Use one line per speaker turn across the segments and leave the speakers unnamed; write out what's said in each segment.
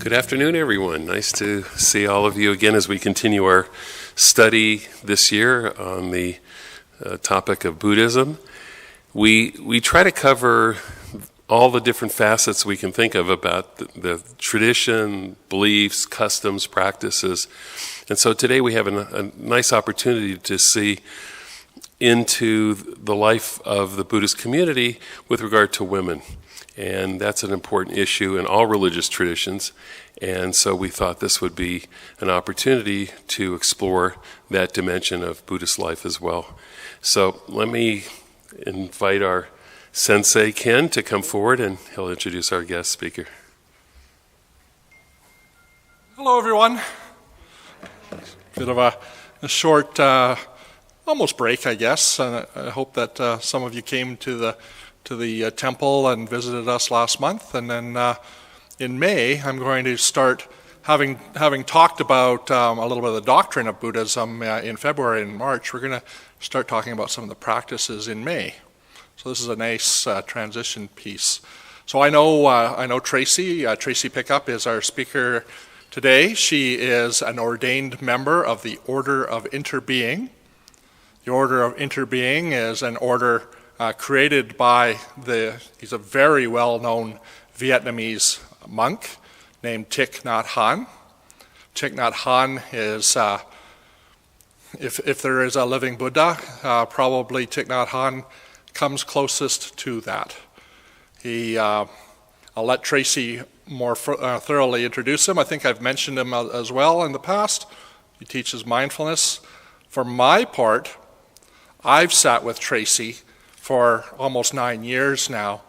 Good afternoon, everyone. Nice to see all of you again as we continue our study this year on the topic of Buddhism. We try to cover all the different facets we can think of about the tradition, beliefs, customs, practices. And so today we have a nice opportunity to see into the life of the Buddhist community with regard to women. And that's an important issue in all religious traditions. And so we thought this would be an opportunity to explore that dimension of Buddhist life as well. So let me invite our Sensei Ken to come forward and he'll introduce our guest speaker.
Hello, everyone. Bit of a short, almost break, I guess. And I hope that some of you came to the temple and visited us last month. And then in May, I'm going to start having talked about a little bit of the doctrine of Buddhism in February and March. We're going to start talking about some of the practices in May. So this is a nice transition piece. So I know Tracy. Tracy Pickup is our speaker today. She is an ordained member of the Order of Interbeing. The Order of Interbeing is an order created by he's a very well-known Vietnamese monk named Thich Nhat Hanh. Thich Nhat Hanh is, if there is a living Buddha, probably Thich Nhat Hanh comes closest to that. I'll let Tracy more thoroughly introduce him. I think I've mentioned him as well in the past. He teaches mindfulness. For my part, I've sat with Tracy for almost 9 years now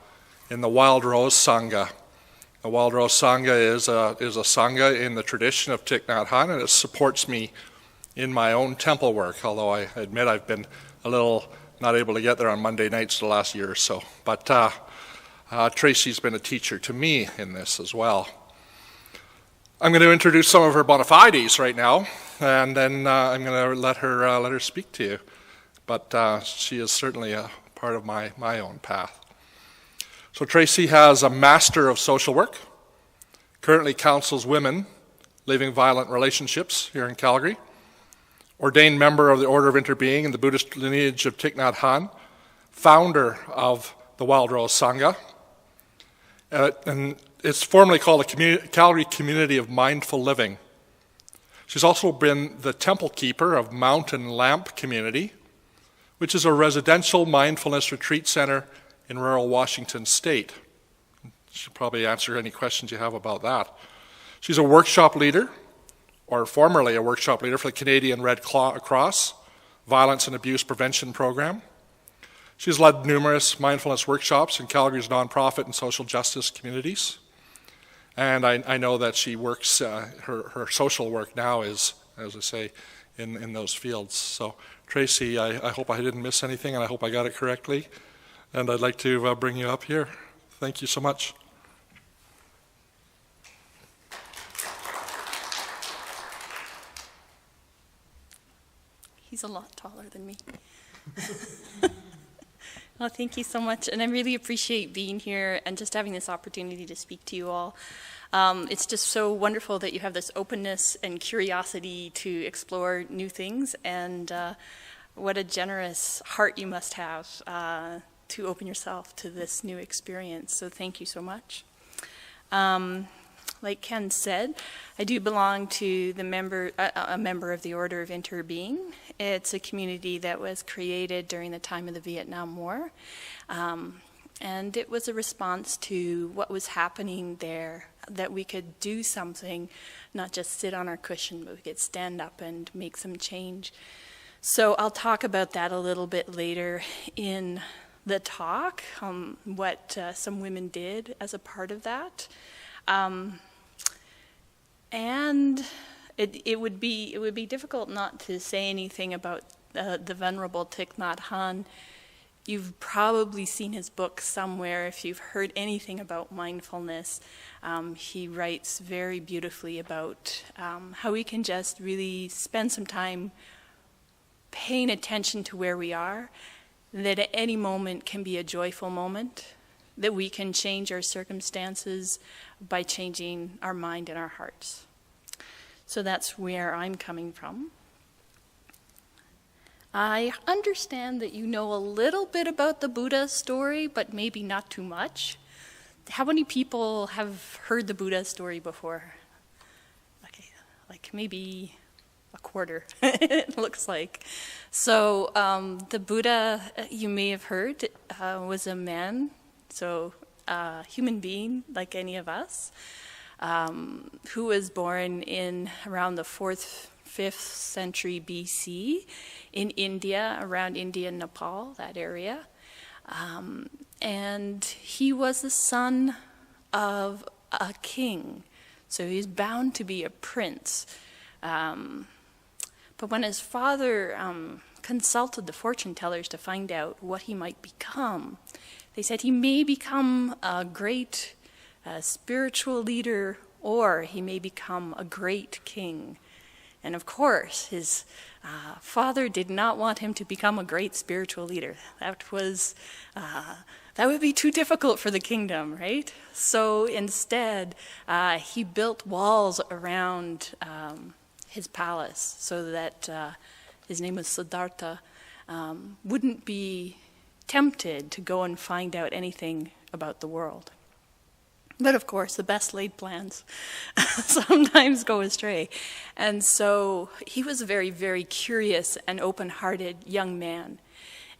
in the Wild Rose Sangha. The Wild Rose Sangha is a Sangha in the tradition of Thich Nhat Hanh, and it supports me in my own temple work, although I admit I've been a little not able to get there on Monday nights the last year or so. But Tracy's been a teacher to me in this as well. I'm going to introduce some of her bona fides right now, and then I'm going to let her speak to you. But she is certainly a part of my own path. So Tracy has a Master of Social Work, currently counsels women leaving violent relationships here in Calgary, ordained member of the Order of Interbeing in the Buddhist lineage of Thich Nhat Hanh, founder of the Wild Rose Sangha, and it's formerly called the Calgary Community of Mindful Living. She's also been the temple keeper of Mountain Lamp Community, which is a residential mindfulness retreat center in rural Washington State. She'll probably answer any questions you have about that. She's a workshop leader, or formerly a workshop leader for the Canadian Red Cross Violence and Abuse Prevention Program. She's led numerous mindfulness workshops in Calgary's nonprofit and social justice communities. And I know that she works, her social work now is, as I say, in those fields. So Tracy, I hope I didn't miss anything, and I hope I got it correctly. And I'd like to bring you up here. Thank you so much.
He's a lot taller than me. Well, thank you so much, and I really appreciate being here and just having this opportunity to speak to you all. It's just so wonderful that you have this openness and curiosity to explore new things, and what a generous heart you must have to open yourself to this new experience. So thank you so much. Like Ken said, I do belong to a member of the Order of Interbeing. It's a community that was created during the time of the Vietnam War. And it was a response to what was happening there, that we could do something, not just sit on our cushion, but we could stand up and make some change. So I'll talk about that a little bit later in the talk, what some women did as a part of that. And it would be difficult not to say anything about the Venerable Thich Nhat Hanh. You've probably seen his book somewhere if you've heard anything about mindfulness. He writes very beautifully about how we can just really spend some time paying attention to where we are, that at any moment can be a joyful moment, that we can change our circumstances by changing our mind and our hearts. So that's where I'm coming from. I understand that you know a little bit about the Buddha story, but maybe not too much. How many people have heard the Buddha story before? Okay, like maybe a quarter, it looks like. So the Buddha, you may have heard, was a man, so a human being like any of us, who was born in around the 4th, 5th century BC in India, around India and Nepal, that area. And he was the son of a king, so he's bound to be a prince. But when his father consulted the fortune tellers to find out what he might become, they said he may become a great spiritual leader, or he may become a great king. And of course, his father did not want him to become a great spiritual leader. That would be too difficult for the kingdom, right? So instead, he built walls around his palace so that his name was Siddhartha, wouldn't be tempted to go and find out anything about the world. But of course, the best laid plans sometimes go astray. And so he was a very, very curious and open-hearted young man.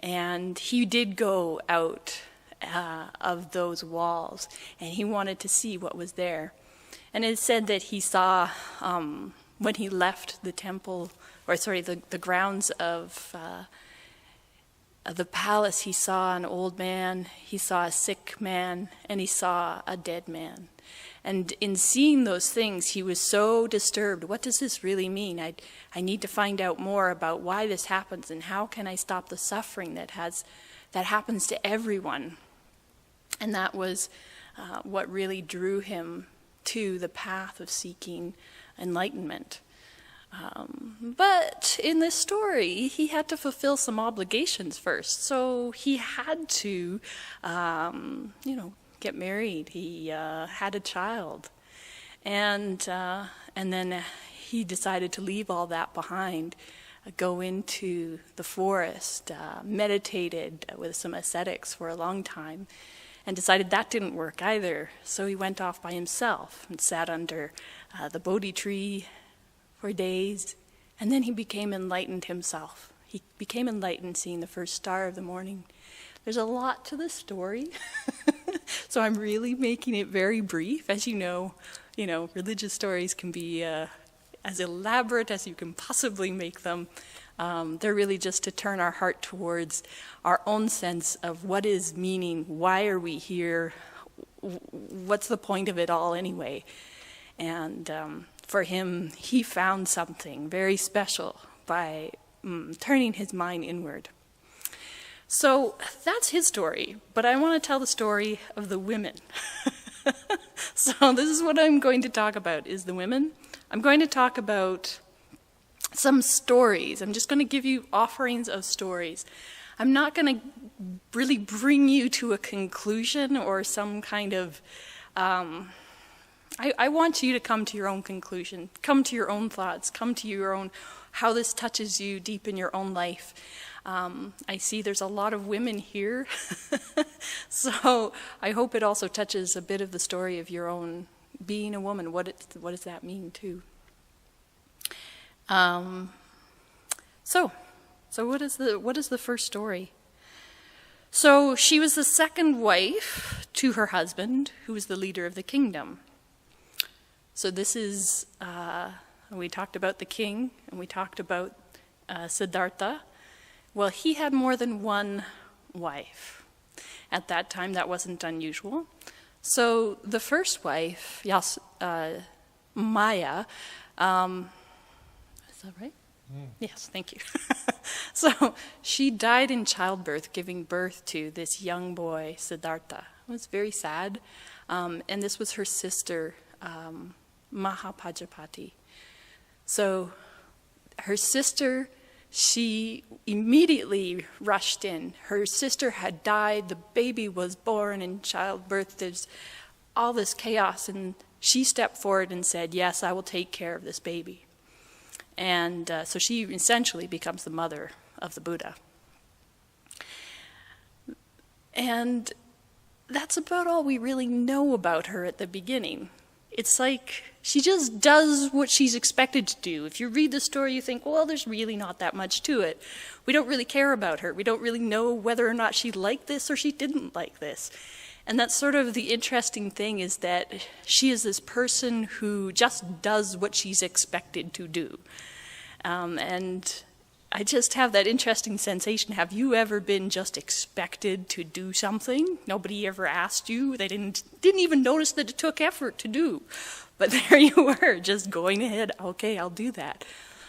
And he did go out of those walls, and he wanted to see what was there. And it said that he saw, when he left the temple, the grounds of the palace, he saw an old man, he saw a sick man, and he saw a dead man. And in seeing those things, he was so disturbed. What does this really mean? I need to find out more about why this happens, and how can I stop the suffering that happens to everyone. And that was what really drew him to the path of seeking enlightenment. But in this story, he had to fulfill some obligations first. So he had to, get married. He had a child. And then he decided to leave all that behind, go into the forest, meditated with some ascetics for a long time, and decided that didn't work either. So he went off by himself and sat under the Bodhi tree for days, and then he became enlightened himself. He became enlightened seeing the first star of the morning. There's a lot to the story, so I'm really making it very brief. As you know, religious stories can be as elaborate as you can possibly make them. They're really just to turn our heart towards our own sense of what is meaning, why are we here, what's the point of it all anyway. And for him, he found something very special by turning his mind inward. So that's his story, but I want to tell the story of the women. So this is what I'm going to talk about, is the women. I'm going to talk about some stories. I'm just going to give you offerings of stories. I'm not going to really bring you to a conclusion or some kind of... I want you to come to your own conclusion, come to your own thoughts, come to your own, how this touches you deep in your own life. I see there's a lot of women here, so I hope it also touches a bit of the story of your own being a woman. What does that mean too? So what is the first story? So she was the second wife to her husband, who was the leader of the kingdom. So this is, we talked about the king, and we talked about Siddhartha. Well, he had more than one wife. At that time, that wasn't unusual. So the first wife, Maya, is that right? Yes, thank you. So she died in childbirth, giving birth to this young boy, Siddhartha. It was very sad. And this was her sister, Maha Prajapati. So her sister she immediately rushed in. Her sister had died, the baby was born in childbirth, there's all this chaos, and she stepped forward and said, yes, I will take care of this baby. And so she essentially becomes the mother of the Buddha. And that's about all we really know about her at the beginning. It's like she just does what she's expected to do. If you read the story, you think, well, there's really not that much to it. We don't really care about her. We don't really know whether or not she liked this or she didn't like this. And that's sort of the interesting thing, is that she is this person who just does what she's expected to do. And I just have that interesting sensation. Have you ever been just expected to do something? Nobody ever asked you. They didn't even notice that it took effort to do. But there you were, just going ahead. Okay, I'll do that.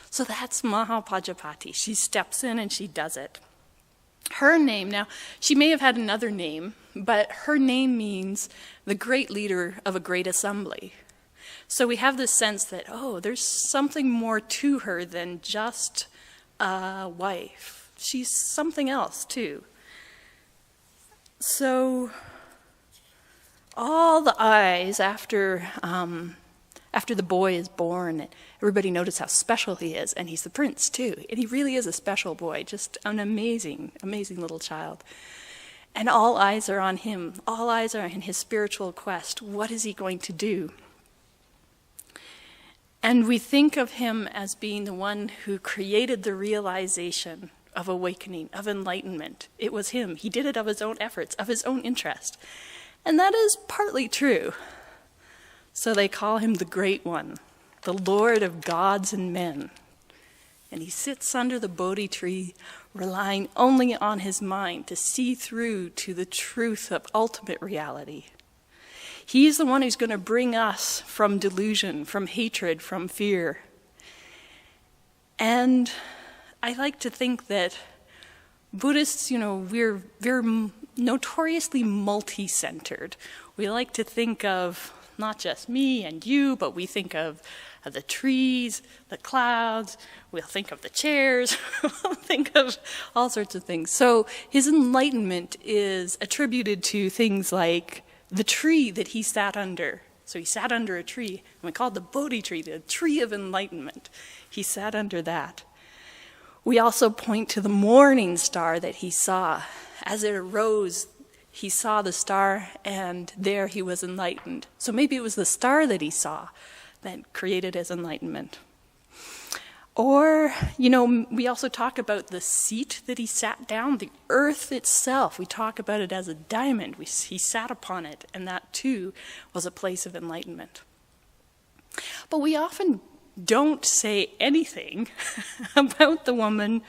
So that's Maha Prajapati. She steps in and she does it. Her name, now, she may have had another name, but her name means the great leader of a great assembly. So we have this sense that, oh, there's something more to her than just a wife. She's something else, too. So all the eyes after the boy is born, everybody notices how special he is, and he's the prince, too. And he really is a special boy, just an amazing, amazing little child. And all eyes are on him. All eyes are on his spiritual quest. What is he going to do? And we think of him as being the one who created the realization of awakening, of enlightenment. It was him. He did it of his own efforts, of his own interest. And that is partly true. So they call him the Great One, the Lord of gods and men. And he sits under the Bodhi tree, relying only on his mind to see through to the truth of ultimate reality. He's the one who's going to bring us from delusion, from hatred, from fear. And I like to think that Buddhists, we're notoriously multi-centered. We like to think of not just me and you, but we think of the trees, the clouds, we'll think of the chairs, we'll think of all sorts of things. So his enlightenment is attributed to things like the tree that he sat under. So he sat under a tree, and we call it the Bodhi tree, the tree of enlightenment. He sat under that. We also point to the morning star that he saw. As it arose, he saw the star, and there he was enlightened. So maybe it was the star that he saw that created his enlightenment. Or, we also talk about the seat that he sat down, the earth itself. We talk about it as a diamond. He sat upon it, and that too was a place of enlightenment. But we often don't say anything about the woman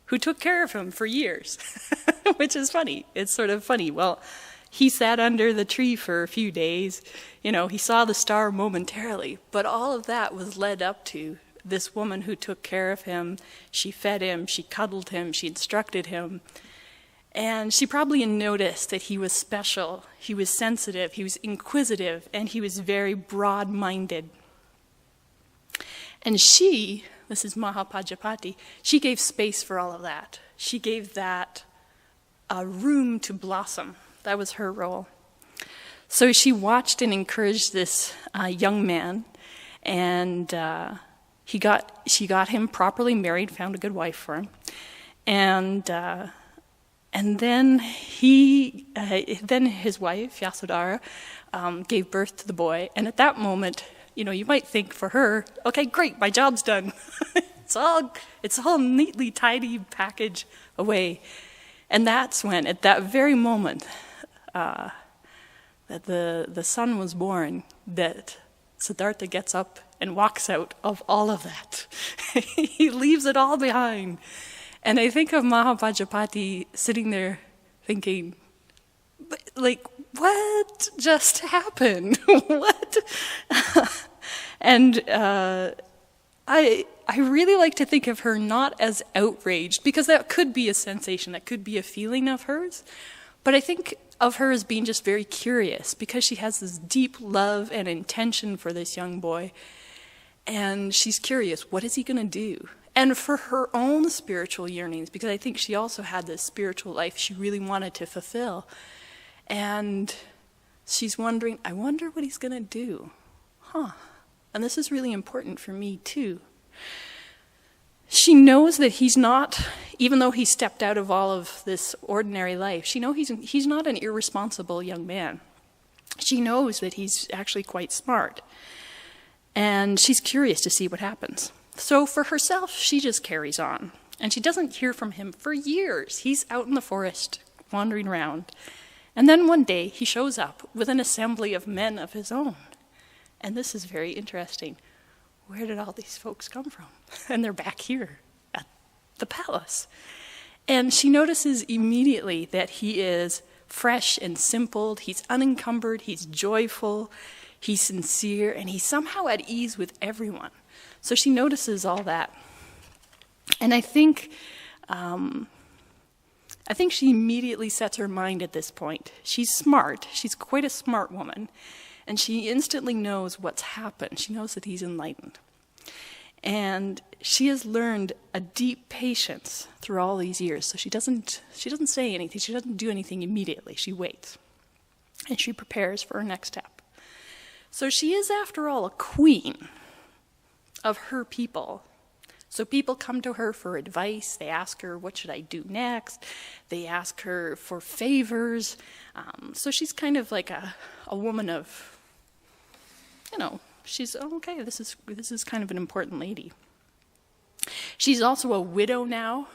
who took care of him for years, which is funny. It's sort of funny. Well, he sat under the tree for a few days. He saw the star momentarily, but all of that was led up to this woman who took care of him. She fed him, she cuddled him, she instructed him. And she probably noticed that he was special, he was sensitive, he was inquisitive, and he was very broad-minded. And this is Maha Prajapati, she gave space for all of that. She gave that a room to blossom. That was her role. So she watched and encouraged this young man, and she got him properly married, found a good wife for him, and then then his wife Yasodhara gave birth to the boy, and at that moment, you might think for her, okay, great, my job's done. it's all neatly tidy package away, and that's when, at that very moment, that the son was born, that Siddhartha gets up and walks out of all of that. He leaves it all behind. And I think of Maha Prajapati sitting there thinking, what just happened? What? And I really like to think of her not as outraged, because that could be a sensation, that could be a feeling of hers. But I think of her as being just very curious, because she has this deep love and intention for this young boy. And she's curious, what is he going to do? And for her own spiritual yearnings, because I think she also had this spiritual life she really wanted to fulfill. And she's wondering, I wonder what he's going to do. And this is really important for me too. She knows that he's not, even though he stepped out of all of this ordinary life, she knows he's not an irresponsible young man. She knows that he's actually quite smart. And she's curious to see what happens. So for herself, she just carries on. And she doesn't hear from him for years. He's out in the forest, wandering around. And then one day, he shows up with an assembly of men of his own. And this is very interesting. Where did all these folks come from? And they're back here at the palace. And she notices immediately that he is fresh and simple. He's unencumbered. He's joyful. He's sincere. And he's somehow at ease with everyone. So she notices all that. And I think she immediately sets her mind at this point. She's smart. She's quite a smart woman. And she instantly knows what's happened. She knows that he's enlightened. And she has learned a deep patience through all these years. So she doesn't say anything. She doesn't do anything immediately. She waits. And she prepares for her next step. So she is, after all, a queen of her people. So people come to her for advice. They ask her, what should I do next? They ask her for favors. So she's kind of like a woman of, she's, okay, this is kind of an important lady. She's also a widow now.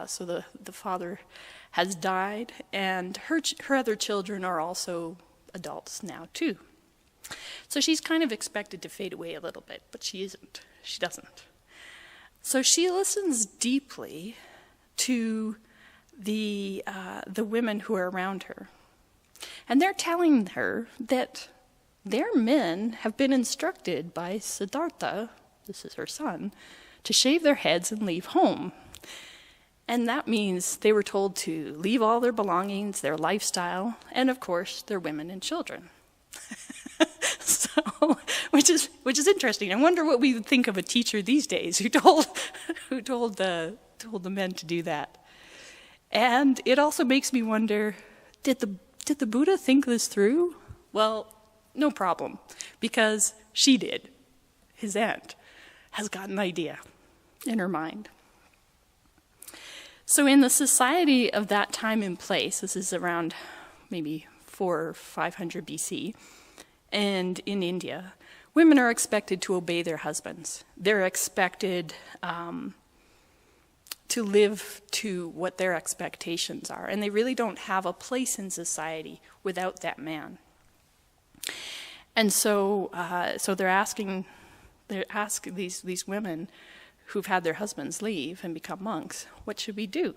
So the father has died. And her other children are also adults now, too. So she's kind of expected to fade away a little bit, but she isn't. She doesn't. So she listens deeply to the women who are around her. And they're telling her that their men have been instructed by Siddhartha, this is her son, to shave their heads and leave home. And that means they were told to leave all their belongings, their lifestyle, and of course, their women and children. So, which is interesting. I wonder what we would think of a teacher these days who told the men to do that. And it also makes me wonder, did the Buddha think this through? Well, no problem, because she did. His aunt has got an idea in her mind. So in the society of that time and place, this is around maybe 400 or 500 BC, and in India, women are expected to obey their husbands. They're expected to live to what their expectations are, and they really don't have a place in society without that man. And so they're asking these women who've had their husbands leave and become monks, what should we do?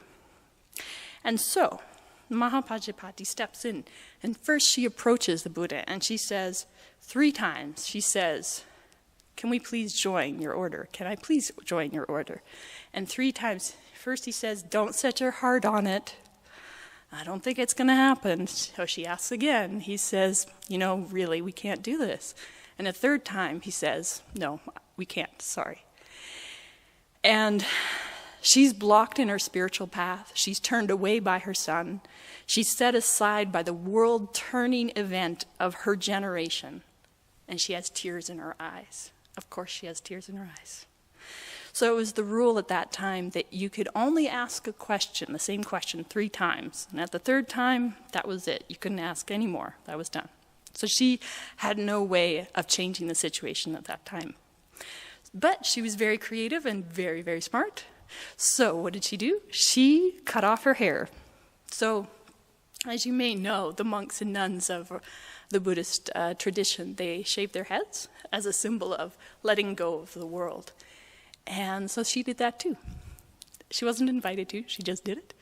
And so Maha Prajapati steps in, and first she approaches the Buddha, and she says 3 times, she says, can we please join your order? Can I please join your order? And 3 times, first he says, don't set your heart on it. I don't think it's going to happen. So she asks again. He says, really, we can't do this. And a 3rd time he says, no, we can't, sorry. And she's blocked in her spiritual path. She's turned away by her son. She's set aside by the world-turning event of her generation. And she has tears in her eyes. Of course she has tears in her eyes. So it was the rule at that time that you could only ask a question, the same question, 3 times. And at the 3rd time, that was it. You couldn't ask any more. That was done. So she had no way of changing the situation at that time. But she was very creative and very, very smart. So what did she do? She cut off her hair. So as you may know, the monks and nuns of the Buddhist tradition, they shave their heads as a symbol of letting go of the world. And so she did that too. She wasn't invited to, she just did it.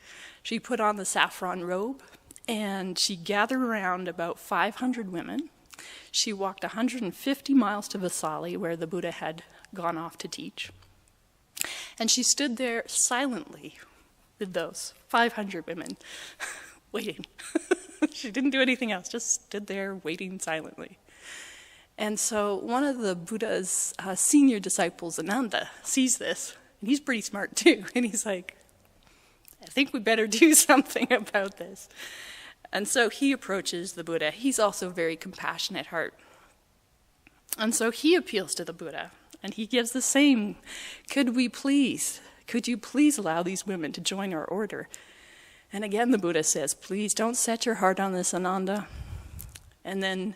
She put on the saffron robe, and she gathered around about 500 women. She walked 150 miles to Vaisali, where the Buddha had gone off to teach. And she stood there silently with those 500 women, waiting. She didn't do anything else, just stood there waiting silently. And so one of the Buddha's senior disciples, Ananda, sees this, And he's pretty smart too. And he's like, I think we better do something about this. And so he approaches the Buddha. He's also very compassionate heart. And so he appeals to the Buddha, and he gives the same, could you please allow these women to join our order? And again, the Buddha says, please don't set your heart on this, Ananda. And then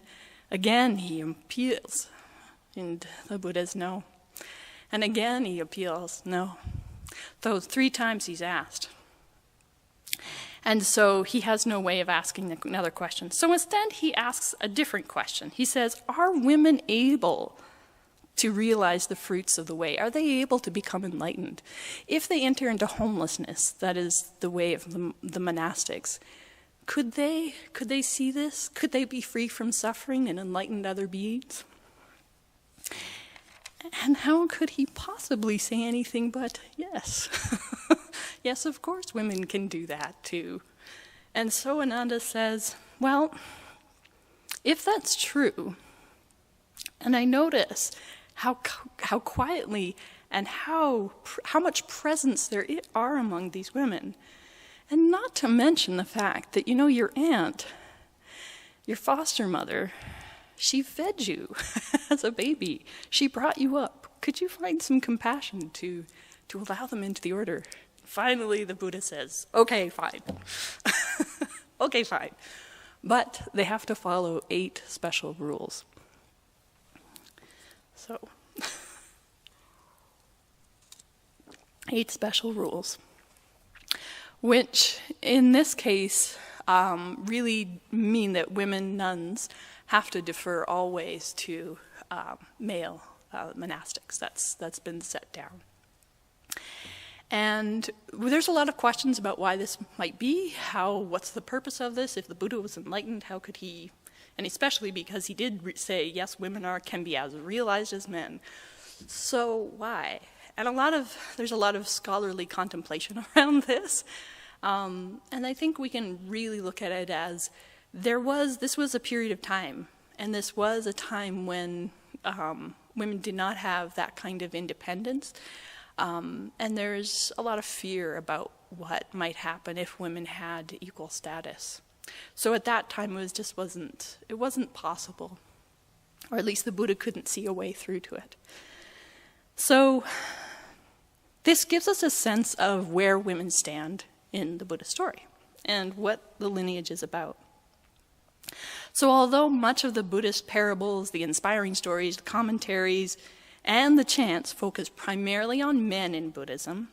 again, he appeals, and the Buddha's no. And again, he appeals, no. So 3 times he's asked. And so he has no way of asking another question. So instead, he asks a different question. He says, are women able to realize the fruits of the way? Are they able to become enlightened? If they enter into homelessness, that is the way of the monastics, could they see this? Could they be free from suffering and enlightened other beings? And how could he possibly say anything but yes? Yes, of course women can do that too. And so Ananda says, well, if that's true, and I notice how quietly and how much presence there are among these women, and not to mention the fact that, your aunt, your foster mother, she fed you as a baby. She brought you up. Could you find some compassion to allow them into the order? Finally, the Buddha says, okay, fine. Okay, fine. But they have to follow 8 special rules. So, 8 special rules, which in this case really mean that women nuns have to defer always to male monastics. That's been set down. And there's a lot of questions about why this might be, what's the purpose of this? If the Buddha was enlightened, how could he, and especially because he did say, yes, women can be as realized as men. So why? And there's a lot of scholarly contemplation around this. And I think we can really look at it as this was a period of time, and this was a time when women did not have that kind of independence. And there's a lot of fear about what might happen if women had equal status. So at that time, it wasn't possible, or at least the Buddha couldn't see a way through to it. So this gives us a sense of where women stand in the Buddha story and what the lineage is about. So although much of the Buddhist parables, the inspiring stories, the commentaries, and the chants focus primarily on men in Buddhism,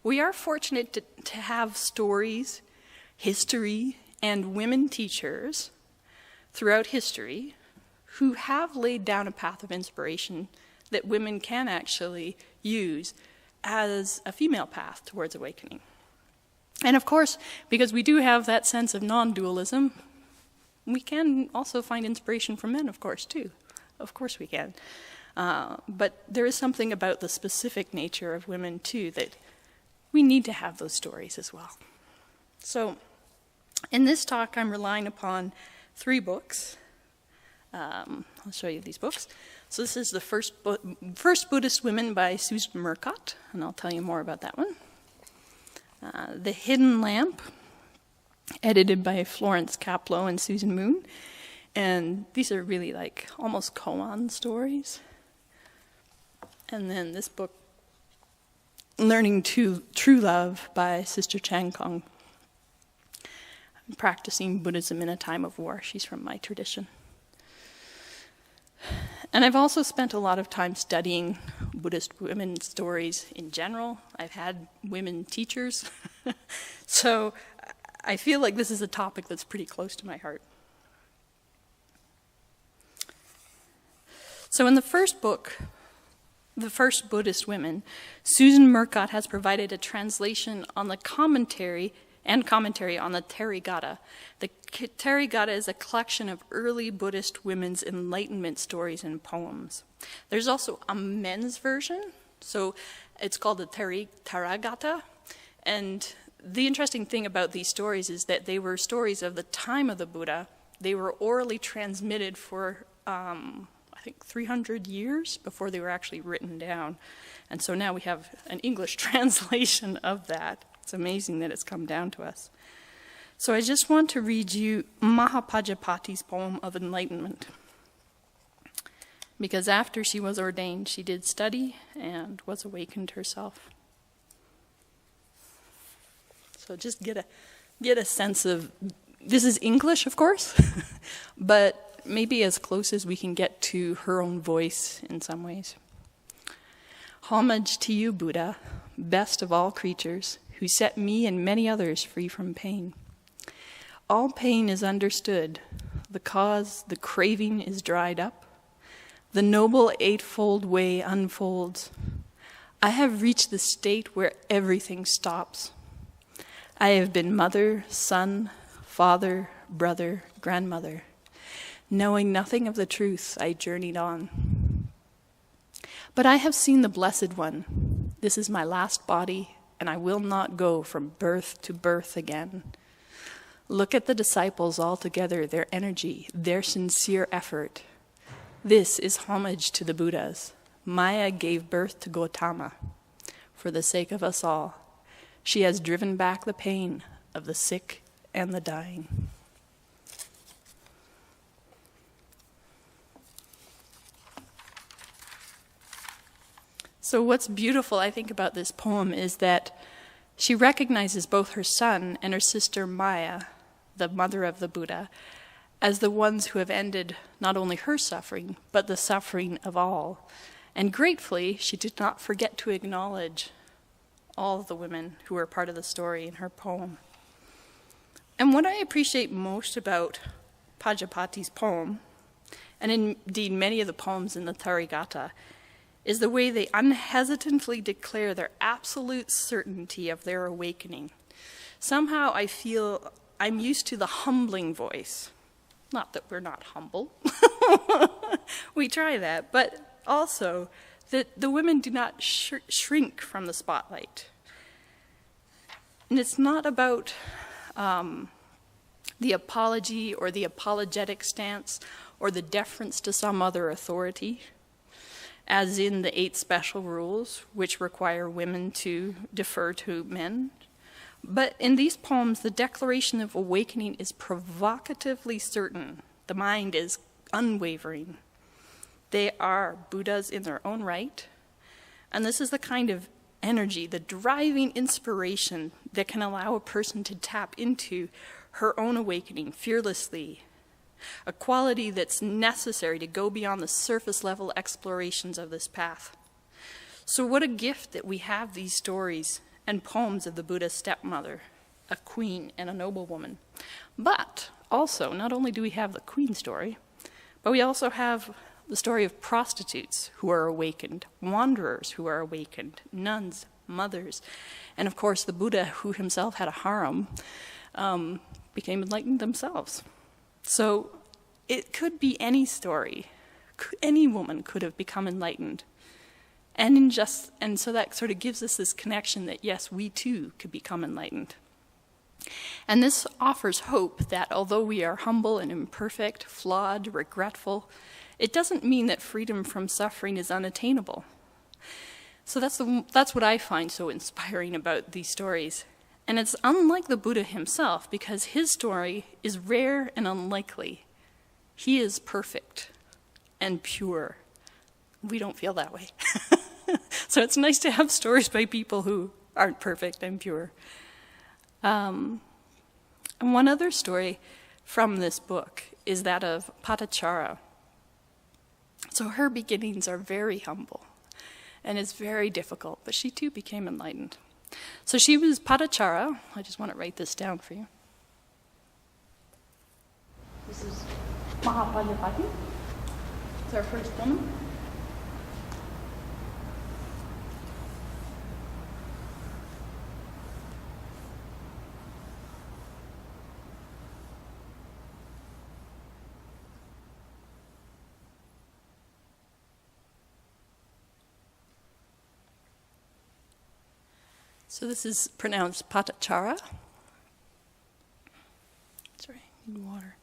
we are fortunate to have stories, history, and women teachers throughout history who have laid down a path of inspiration that women can actually use as a female path towards awakening. And of course, because we do have that sense of non-dualism, we can also find inspiration from men, of course, too. Of course we can. But there is something about the specific nature of women, too, that we need to have those stories as well. So in this talk, I'm relying upon 3 books. I'll show you these books. So this is the first Buddhist Women by Susan Murcott, and I'll tell you more about that one. The Hidden Lamp, edited by Florence Kaplow and Susan Moon. And these are really like almost koan stories. And then this book, Learning True Love by Sister Chang Kong. I'm practicing Buddhism in a time of war. She's from my tradition. And I've also spent a lot of time studying Buddhist women's stories in general. I've had women teachers. So I feel like this is a topic that's pretty close to my heart. So in the first book, The First Buddhist Women, Susan Murcott has provided a translation on the commentary on the Therigatha. The Therigatha is a collection of early Buddhist women's enlightenment stories and poems. There's also a men's version, so it's called the Therigatha. And the interesting thing about these stories is that they were stories of the time of the Buddha. They were orally transmitted for, I think think, 300 years before they were actually written down. And so now we have an English translation of that. It's amazing that it's come down to us. So I just want to read you Maha Prajapati's poem of Enlightenment. Because after she was ordained, she did study and was awakened herself. So just get a sense of, this is English, of course, but maybe as close as we can get to her own voice in some ways. Homage to you, Buddha, best of all creatures, who set me and many others free from pain. All pain is understood. The cause, the craving is dried up. The noble eightfold way unfolds. I have reached the state where everything stops. I have been mother, son, father, brother, grandmother. Knowing nothing of the truth, I journeyed on. But I have seen the Blessed One. This is my last body, and I will not go from birth to birth again. Look at the disciples all together, their energy, their sincere effort. This is homage to the Buddhas. Maya gave birth to Gautama for the sake of us all. She has driven back the pain of the sick and the dying. So what's beautiful, I think, about this poem is that she recognizes both her son and her sister Maya, the mother of the Buddha, as the ones who have ended not only her suffering, but the suffering of all. And gratefully, she did not forget to acknowledge all of the women who were part of the story in her poem. And what I appreciate most about Prajapati's poem, and indeed many of the poems in the Therigatha, is the way they unhesitantly declare their absolute certainty of their awakening. Somehow I feel I'm used to the humbling voice. Not that we're not humble. We try that. But also that the women do not shrink from the spotlight. And it's not about the apology or the apologetic stance or the deference to some other authority, as in the 8 special rules, which require women to defer to men. But in these poems, the declaration of awakening is provocatively certain. The mind is unwavering. They are Buddhas in their own right. And this is the kind of energy, the driving inspiration that can allow a person to tap into her own awakening fearlessly, a quality that's necessary to go beyond the surface level explorations of this path. So what a gift that we have these stories and poems of the Buddha's stepmother, a queen and a noblewoman. But also, not only do we have the queen story, but we also have the story of prostitutes who are awakened, wanderers who are awakened, nuns, mothers, and of course the Buddha, who himself had a harem, became enlightened themselves. So it could be any story. Any woman could have become enlightened. And so that sort of gives us this connection that, yes, we too could become enlightened. And this offers hope that although we are humble and imperfect, flawed, regretful, it doesn't mean that freedom from suffering is unattainable. So that's what I find so inspiring about these stories. And it's unlike the Buddha himself, because his story is rare and unlikely. He is perfect and pure. We don't feel that way. So it's nice to have stories by people who aren't perfect and pure. And one other story from this book is that of Patachara. So her beginnings are very humble, and it's very difficult, but she too became enlightened. So she was Patachara. I just want to write this down for you. This is Maha Prajapati. It's our first woman. So this is pronounced Patachara. Sorry, I need water.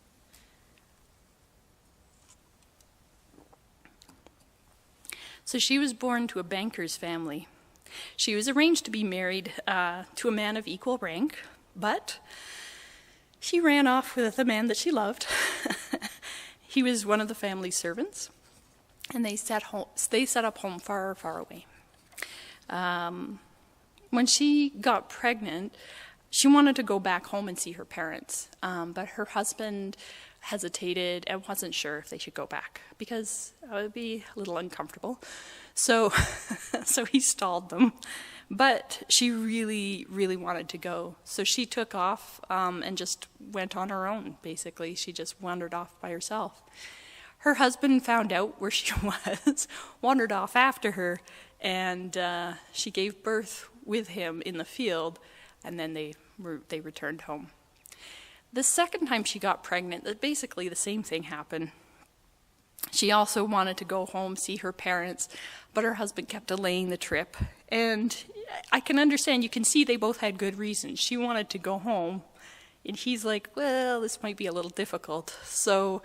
So she was born to a banker's family. She was arranged to be married to a man of equal rank, but she ran off with a man that she loved. He was one of the family's servants, and they set up home far, far away. When she got pregnant, she wanted to go back home and see her parents, but her husband hesitated and wasn't sure if they should go back because it would be a little uncomfortable. So he stalled them. But she really, really wanted to go. So she took off and just went on her own, basically. She just wandered off by herself. Her husband found out where she was, wandered off after her, and she gave birth with him in the field, and then they returned home. The second time she got pregnant, basically the same thing happened. She also wanted to go home, see her parents, but her husband kept delaying the trip. And I can understand, you can see they both had good reasons. She wanted to go home, and he's like, well, this might be a little difficult. So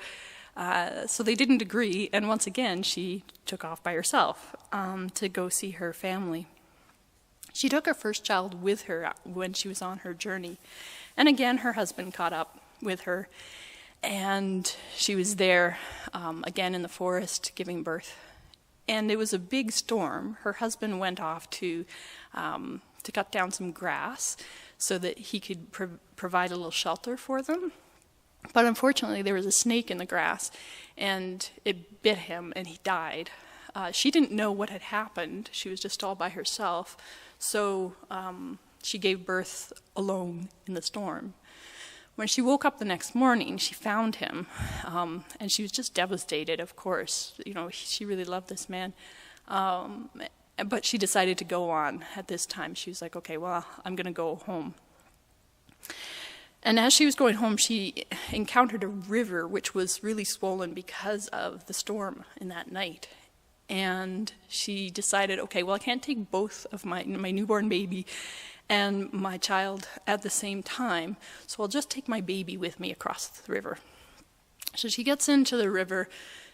they didn't agree, and once again, she took off by herself to go see her family. She took her first child with her when she was on her journey. And again, her husband caught up with her, and she was there again in the forest giving birth. And it was a big storm. Her husband went off to cut down some grass so that he could provide a little shelter for them. But unfortunately, there was a snake in the grass, and it bit him, and he died. She didn't know what had happened. She was just all by herself. So she gave birth alone in the storm. When she woke up the next morning, she found him, and she was just devastated, of course. You know, she really loved this man. But she decided to go on at this time. She was like, okay, well, I'm going to go home. And as she was going home, she encountered a river which was really swollen because of the storm in that night. And she decided, okay, well, I can't take both of my newborn baby and my child at the same time, so I'll just take my baby with me across the river. So she gets into the river.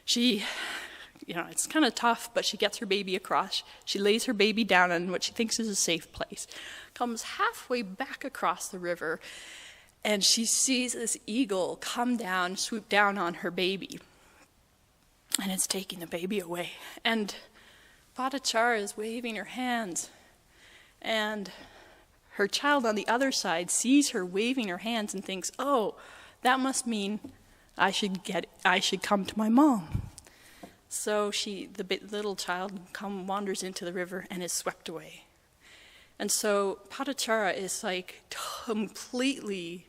She, it's kind of tough, but she gets her baby across. She lays her baby down in what she thinks is a safe place, comes halfway back across the river, and she sees this eagle come down, swoop down on her baby. And it's taking the baby away. And Padachara is waving her hands. And her child on the other side sees her waving her hands and thinks, oh, that must mean I should come to my mom. So the little child wanders into the river and is swept away. And so Padachara is completely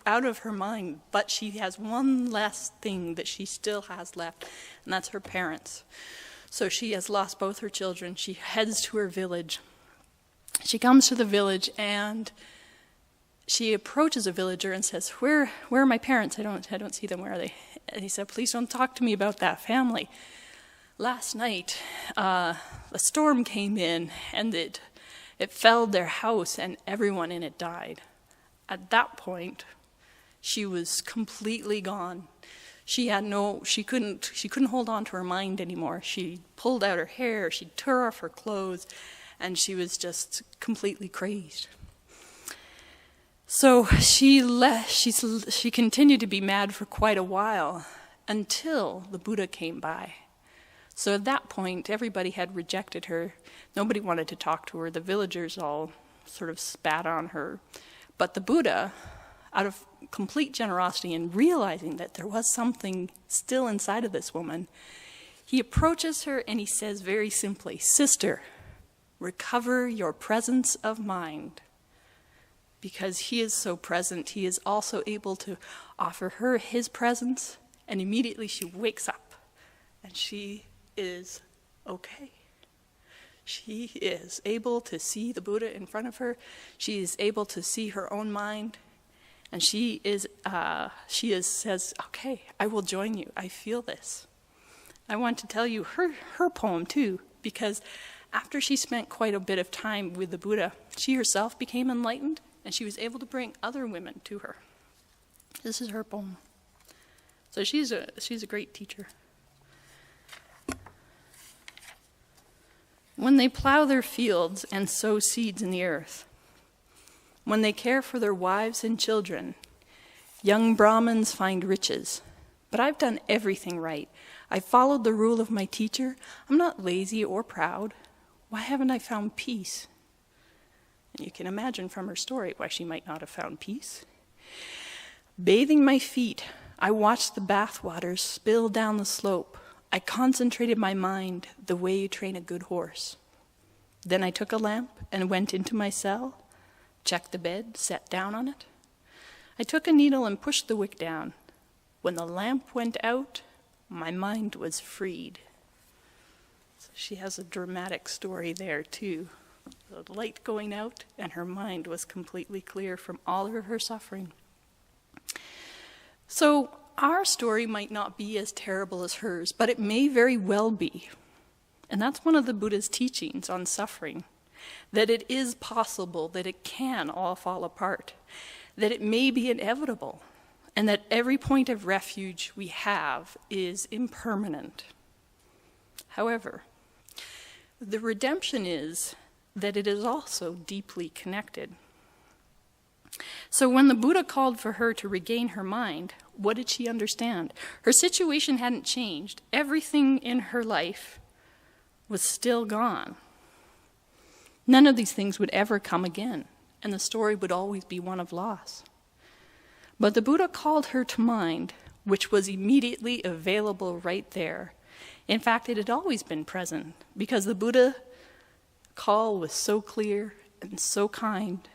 out of her mind, but she has one last thing that she still has left, and that's her parents. So she has lost both her children. She heads to her village. She comes to the village, and she approaches a villager and says, where are my parents? I don't see them. Where are they? And he said, please don't talk to me about that family. Last night, a storm came in, and it felled their house, and everyone in it died. At that point, she was completely gone. She couldn't hold on to her mind anymore. She pulled out her hair, she tore off her clothes, and she was just completely crazed. So she continued to be mad for quite a while until the Buddha came by. So at that point, everybody had rejected her. Nobody wanted to talk to her. The villagers all sort of spat on her. But the Buddha, out of complete generosity and realizing that there was something still inside of this woman, he approaches her and he says very simply, "Sister, recover your presence of mind." Because he is so present, he is also able to offer her his presence, and immediately she wakes up and she is okay. She is able to see the Buddha in front of her. She is able to see her own mind. And she says, okay, I will join you. I feel this. I want to tell you her poem too, because after she spent quite a bit of time with the Buddha, she herself became enlightened, and she was able to bring other women to her. This is her poem. So she's a great teacher. When they plow their fields and sow seeds in the earth, when they care for their wives and children, young Brahmins find riches. But I've done everything right. I followed the rule of my teacher. I'm not lazy or proud. Why haven't I found peace? And you can imagine from her story why she might not have found peace. Bathing my feet, I watched the bathwaters spill down the slope. I concentrated my mind the way you train a good horse. Then I took a lamp and went into my cell, checked the bed, sat down on it. I took a needle and pushed the wick down. When the lamp went out, my mind was freed. So she has a dramatic story there too. The light going out and her mind was completely clear from all of her suffering. So our story might not be as terrible as hers, but it may very well be. And that's one of the Buddha's teachings on suffering, that it is possible that it can all fall apart, that it may be inevitable, and that every point of refuge we have is impermanent. However, the redemption is that it is also deeply connected. So when the Buddha called for her to regain her mind, what did she understand? Her situation hadn't changed. Everything in her life was still gone. None of these things would ever come again, and the story would always be one of loss. But the Buddha called her to mind, which was immediately available right there. In fact, it had always been present, because the Buddha call was so clear and so kind,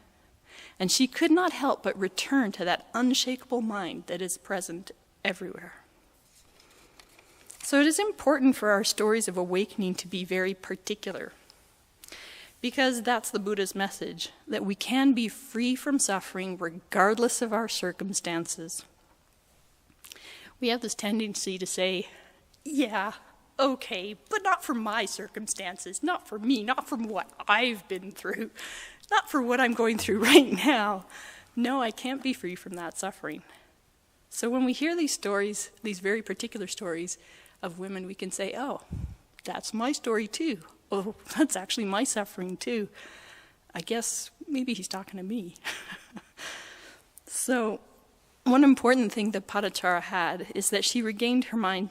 and she could not help but return to that unshakable mind that is present everywhere. So it is important for our stories of awakening to be very particular, because that's the Buddha's message, that we can be free from suffering regardless of our circumstances. We have this tendency to say, yeah, okay, but not for my circumstances, not for me, not from what I've been through, not for what I'm going through right now. No, I can't be free from that suffering. So when we hear these stories, these very particular stories of women, we can say, oh, that's my story too. Oh, that's actually my suffering too. I guess maybe he's talking to me. So one important thing that Padachara had is that she regained her mind.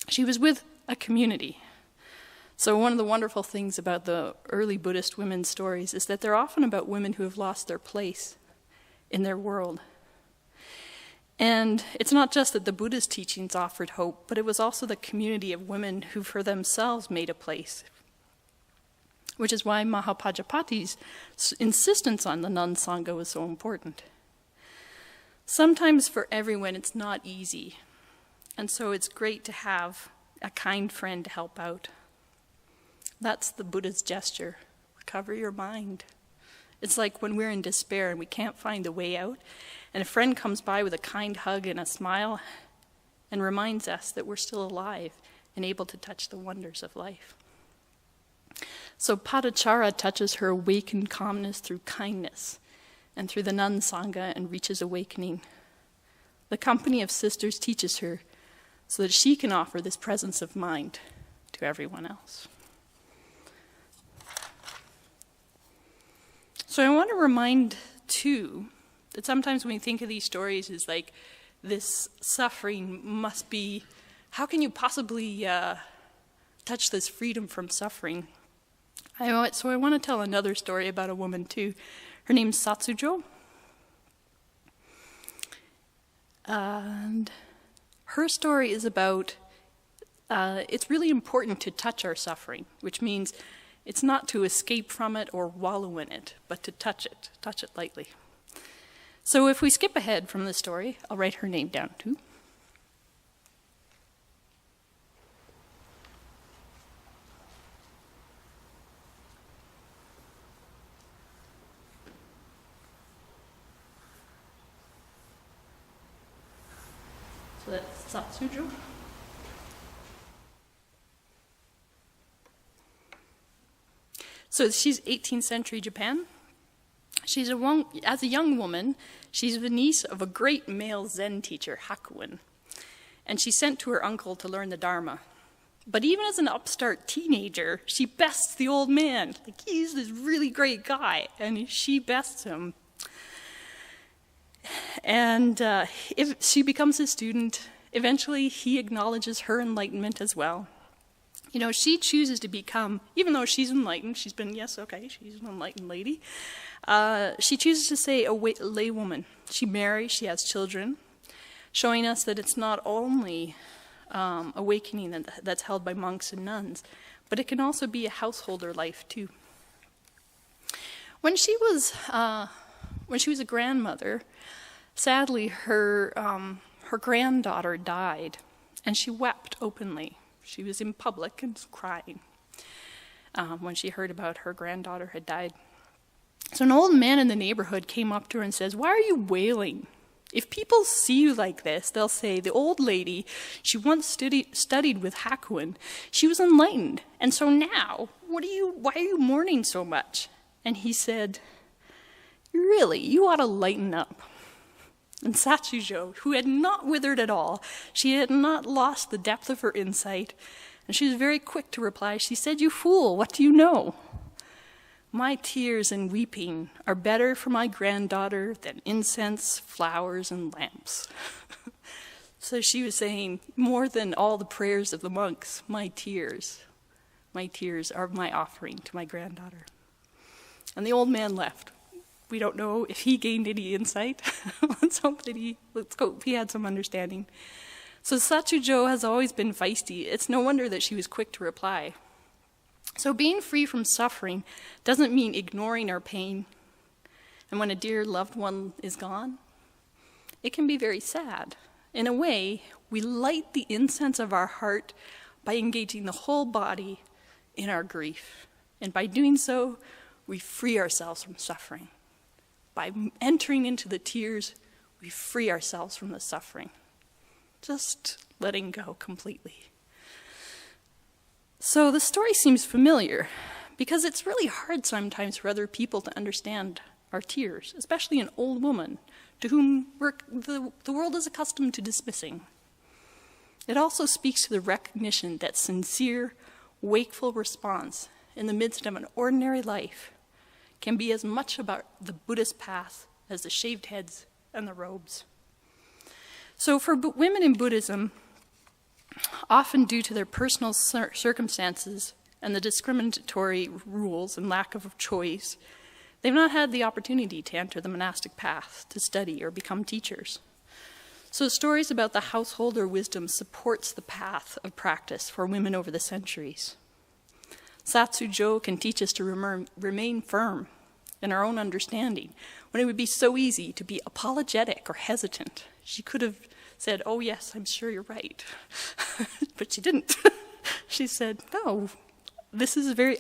She was with a community. So one of the wonderful things about the early Buddhist women's stories is that they're often about women who have lost their place in their world. And it's not just that the Buddha's teachings offered hope, but it was also the community of women who for themselves made a place, which is why Maha Prajapati's insistence on the nun sangha was so important. Sometimes for everyone it's not easy, and so it's great to have a kind friend to help out. That's the Buddha's gesture. Recover your mind. It's like when we're in despair and we can't find the way out, and a friend comes by with a kind hug and a smile and reminds us that we're still alive and able to touch the wonders of life. So Padachara touches her awakened calmness through kindness and through the nun sangha and reaches awakening. The company of sisters teaches her so that she can offer this presence of mind to everyone else. So I want to remind, too, that sometimes when we think of these stories as like this suffering must be, how can you possibly touch this freedom from suffering? So I want to tell another story about a woman, too. Her name's Satsujo. And her story is about, it's really important to touch our suffering, which means it's not to escape from it or wallow in it, but to touch it lightly. So if we skip ahead from the story, I'll write her name down too. So that's Satsujo. So she's 18th century Japan. As a young woman, she's the niece of a great male Zen teacher, Hakuin. And she's sent to her uncle to learn the Dharma. But even as an upstart teenager, she bests the old man. Like, he's this really great guy, and she bests him. And if she becomes his student, eventually he acknowledges her enlightenment as well. You know, she chooses to become, even though she's enlightened, she's an enlightened lady, she chooses to say a laywoman. She marries, she has children, showing us that it's not only awakening that's held by monks and nuns, but it can also be a householder life too. When she was a grandmother, sadly her granddaughter died, and she wept openly. She was in public and crying when she heard about her granddaughter had died. So an old man in the neighborhood came up to her and says, "Why are you wailing? If people see you like this, they'll say, the old lady, she once studied with Hakuin. She was enlightened. And so now, why are you mourning so much?" And he said, "Really, you ought to lighten up." And Satsujo, who had not withered at all, she had not lost the depth of her insight, and she was very quick to reply. She said, "You fool, what do you know? My tears and weeping are better for my granddaughter than incense, flowers, and lamps." So she was saying, more than all the prayers of the monks, my tears are my offering to my granddaughter. And the old man left. We don't know if he gained any insight. Let's hope he had some understanding. So Satsujo has always been feisty. It's no wonder that she was quick to reply. So being free from suffering doesn't mean ignoring our pain. And when a dear loved one is gone, it can be very sad. In a way, we light the incense of our heart by engaging the whole body in our grief. And by doing so, we free ourselves from suffering. By entering into the tears, we free ourselves from the suffering. Just letting go completely. So the story seems familiar because it's really hard sometimes for other people to understand our tears, especially an old woman to whom the world is accustomed to dismissing. It also speaks to the recognition that sincere, wakeful response in the midst of an ordinary life can be as much about the Buddhist path as the shaved heads and the robes. So for women in Buddhism, often due to their personal circumstances and the discriminatory rules and lack of choice, they've not had the opportunity to enter the monastic path, to study or become teachers. So stories about the householder wisdom supports the path of practice for women over the centuries. Satsujo can teach us to remain firm in our own understanding when it would be so easy to be apologetic or hesitant. She could have said, "Oh yes, I'm sure you're right." But she didn't. She said, "No,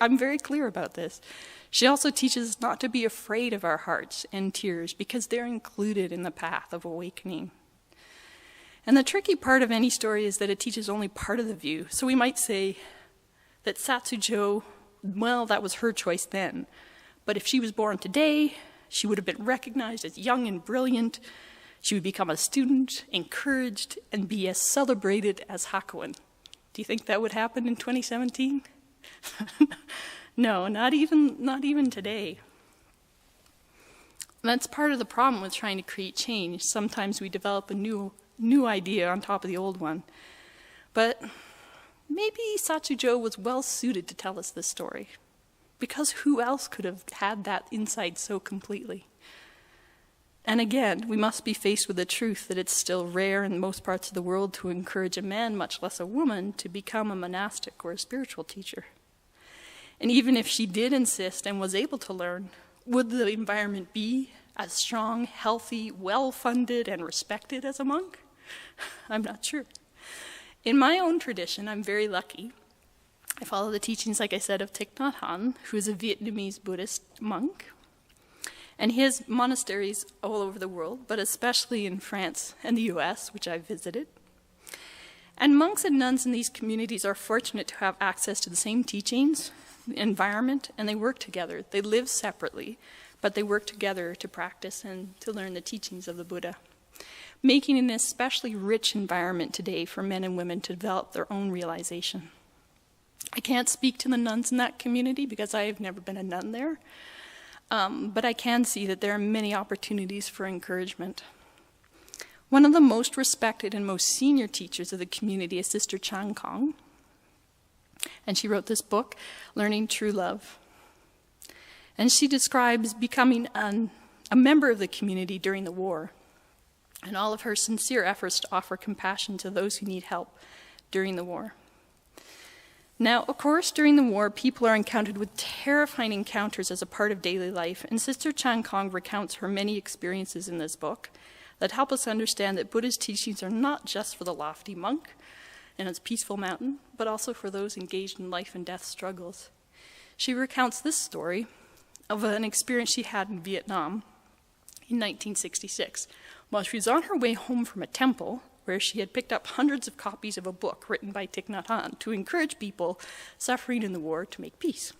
I'm very clear about this." She also teaches us not to be afraid of our hearts and tears because they're included in the path of awakening. And the tricky part of any story is that it teaches only part of the view. So we might say that Satsujo, well, that was her choice then. But if she was born today, she would have been recognized as young and brilliant. She would become a student, encouraged, and be as celebrated as Hakuin. Do you think that would happen in 2017? No, not even today. And that's part of the problem with trying to create change. Sometimes we develop a new idea on top of the old one. But maybe Satsujo was well suited to tell us this story, because who else could have had that insight so completely? And again, we must be faced with the truth that it's still rare in most parts of the world to encourage a man, much less a woman, to become a monastic or a spiritual teacher. And even if she did insist and was able to learn, would the environment be as strong, healthy, well-funded, and respected as a monk? I'm not sure. In my own tradition, I'm very lucky. I follow the teachings, like I said, of Thich Nhat Hanh, who is a Vietnamese Buddhist monk. And he has monasteries all over the world, but especially in France and the US, which I've visited. And monks and nuns in these communities are fortunate to have access to the same teachings, environment, and they work together. They live separately, but they work together to practice and to learn the teachings of the Buddha, making an especially rich environment today for men and women to develop their own realization. I can't speak to the nuns in that community because I have never been a nun there, but I can see that there are many opportunities for encouragement. One of the most respected and most senior teachers of the community is Sister Chan Kong, and she wrote this book, Learning True Love. And she describes becoming a member of the community during the war, and all of her sincere efforts to offer compassion to those who need help during the war. Now, of course, during the war, people are encountered with terrifying encounters as a part of daily life, and Sister Chan Kong recounts her many experiences in this book that help us understand that Buddha's teachings are not just for the lofty monk in its peaceful mountain, but also for those engaged in life and death struggles. She recounts this story of an experience she had in Vietnam in 1966, while she was on her way home from a temple where she had picked up hundreds of copies of a book written by Thich Nhat Hanh to encourage people suffering in the war to make peace.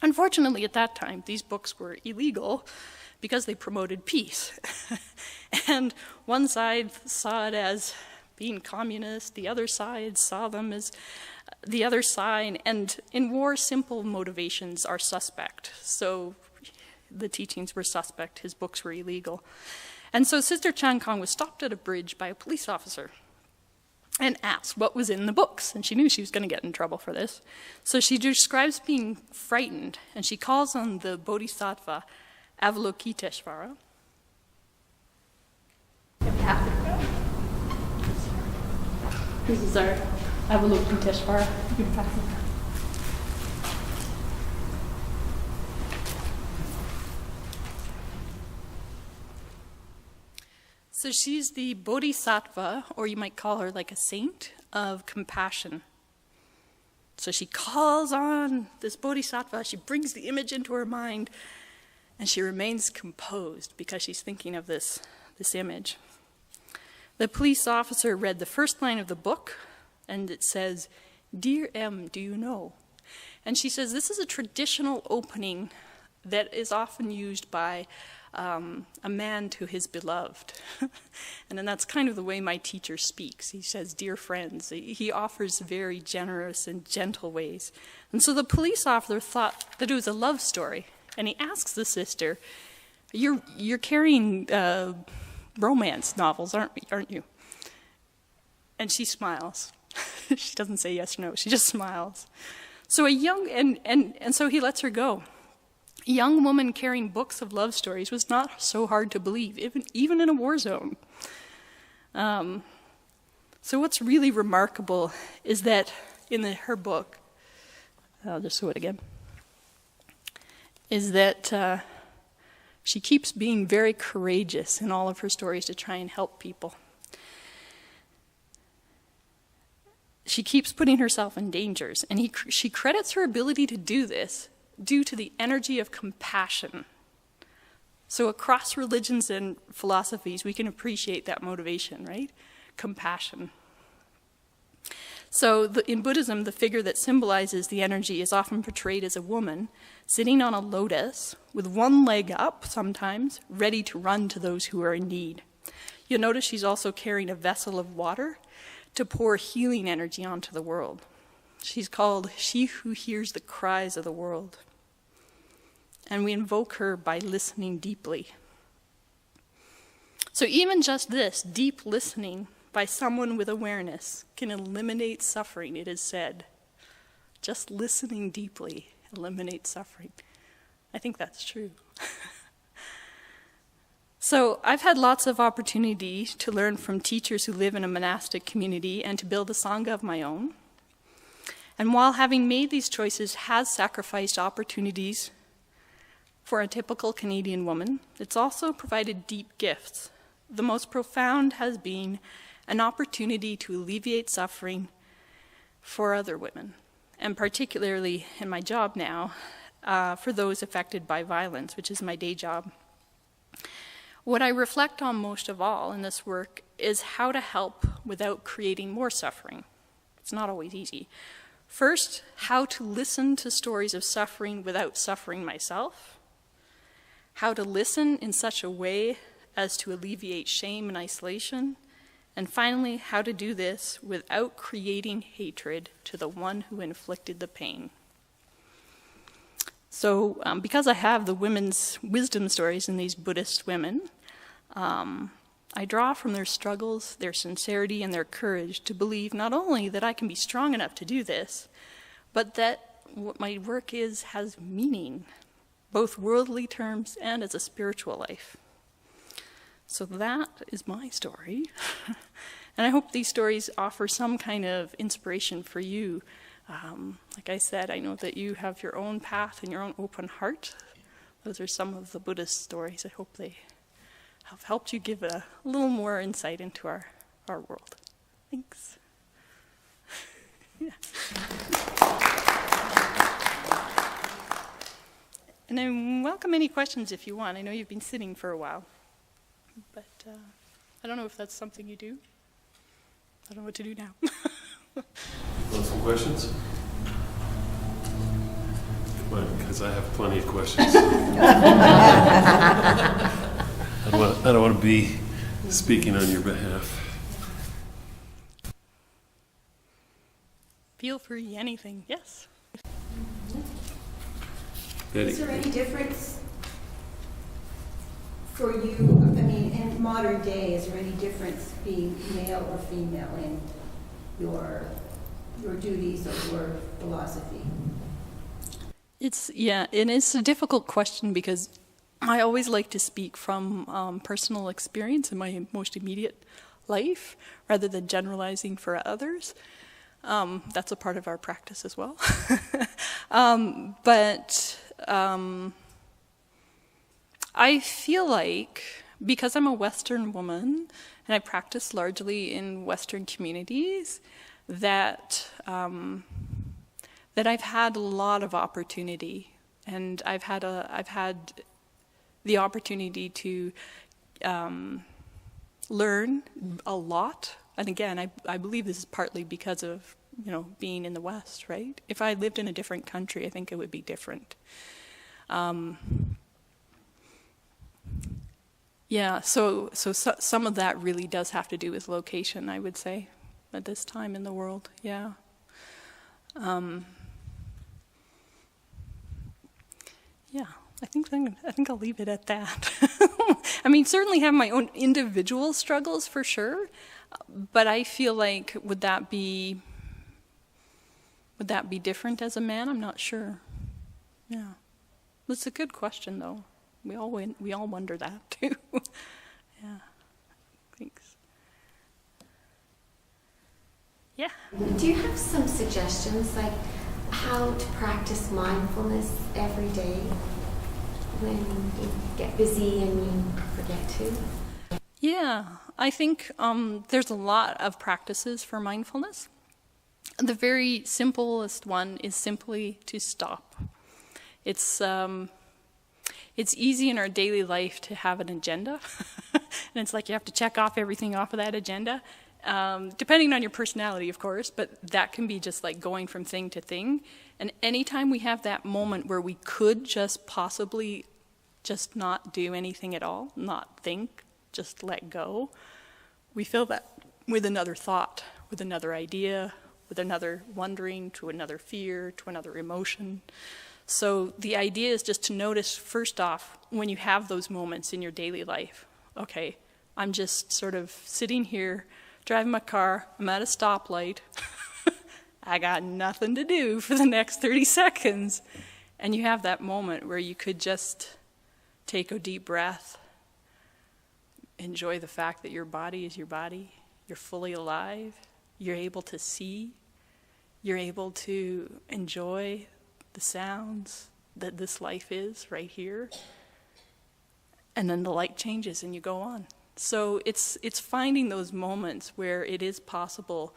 Unfortunately, at that time, these books were illegal because they promoted peace. And one side saw it as being communist, the other side saw them as the other side, and in war, simple motivations are suspect. So the teachings were suspect, his books were illegal. And so Sister Chan Kong was stopped at a bridge by a police officer and asked what was in the books. And she knew she was going to get in trouble for this. So she describes being frightened, and she calls on the Bodhisattva Avalokiteshvara. This is our Avalokiteshvara. You can pass it. So she's the Bodhisattva, or you might call her like a saint, of compassion. So she calls on this Bodhisattva, she brings the image into her mind, and she remains composed because she's thinking of this image. The police officer read the first line of the book, and it says, "Dear M, do you know?" And she says this is a traditional opening that is often used by a man to his beloved. And then that's kind of the way my teacher speaks. He says, "Dear friends." He offers very generous and gentle ways. And so the police officer thought that it was a love story. And he asks the sister, you're carrying romance novels, aren't you? And she smiles. She doesn't say yes or no, she just smiles. So so he lets her go. A young woman carrying books of love stories was not so hard to believe, even in a war zone. So what's really remarkable is that in her book, I'll just show it again, is that she keeps being very courageous in all of her stories to try and help people. She keeps putting herself in dangers, and she credits her ability to do this due to the energy of compassion. So across religions and philosophies, we can appreciate that motivation, right? Compassion. So in Buddhism, the figure that symbolizes the energy is often portrayed as a woman sitting on a lotus with one leg up sometimes, ready to run to those who are in need. You'll notice she's also carrying a vessel of water to pour healing energy onto the world. She's called She Who Hears the Cries of the World. And we invoke her by listening deeply. So even just this, deep listening by someone with awareness, can eliminate suffering, it is said. Just listening deeply eliminates suffering. I think that's true. So I've had lots of opportunity to learn from teachers who live in a monastic community and to build a Sangha of my own. And while having made these choices has sacrificed opportunities for a typical Canadian woman, it's also provided deep gifts. The most profound has been an opportunity to alleviate suffering for other women, and particularly in my job now, for those affected by violence, which is my day job. What I reflect on most of all in this work is how to help without creating more suffering. It's not always easy. First, how to listen to stories of suffering without suffering myself. How to listen in such a way as to alleviate shame and isolation. And finally, how to do this without creating hatred to the one who inflicted the pain. So because I have the women's wisdom stories in these Buddhist women, I draw from their struggles, their sincerity, and their courage to believe not only that I can be strong enough to do this, but that what my work has meaning, both worldly terms and as a spiritual life. So that is my story. And I hope these stories offer some kind of inspiration for you. Like I said, I know that you have your own path and your own open heart. Those are some of the Buddhist stories. I hope they have helped you give a little more insight into our world. Thanks. Yeah. And I welcome any questions if you want. I know you've been sitting for a while, but I don't know if that's something you do. I don't know what to do now.
Want some questions? Because I have plenty of questions. I don't want to be speaking on your behalf.
Feel free, anything. Yes.
Betty.
Is there any difference for you, I mean, in modern day, is there any difference being male or female in your duties or your philosophy?
And it's a difficult question because I always like to speak from personal experience in my most immediate life rather than generalizing for others. That's a part of our practice as well. But I feel like because I'm a Western woman and I practice largely in Western communities, that I've had a lot of opportunity, and I've had the opportunity to learn a lot. And again, I believe this is partly because of being in the West, right? If I lived in a different country, I think it would be different. So some of that really does have to do with location, I would say, at this time in the world. Yeah. I think I'll leave it at that. I mean, certainly have my own individual struggles for sure, but I feel like would that be different as a man? I'm not sure. Yeah, it's a good question though. We all wonder that too. Yeah, thanks. Yeah.
Do you have some suggestions, like how to practice mindfulness every day when you get busy and you forget to?
Yeah, I think there's a lot of practices for mindfulness. The very simplest one is simply to stop. It's easy in our daily life to have an agenda, and it's like you have to check off everything off of that agenda. Depending on your personality, of course, but that can be just like going from thing to thing. And anytime we have that moment where we could just possibly just not do anything at all, not think, just let go, we fill that with another thought, with another idea, with another wondering, to another fear, to another emotion. So the idea is just to notice, first off, when you have those moments in your daily life, okay, I'm just sort of sitting here, driving my car, I'm at a stoplight, I got nothing to do for the next 30 seconds. And you have that moment where you could just take a deep breath, enjoy the fact that your body is your body, you're fully alive, you're able to see, you're able to enjoy the sounds that this life is right here. And then the light changes and you go on. So it's finding those moments where it is possible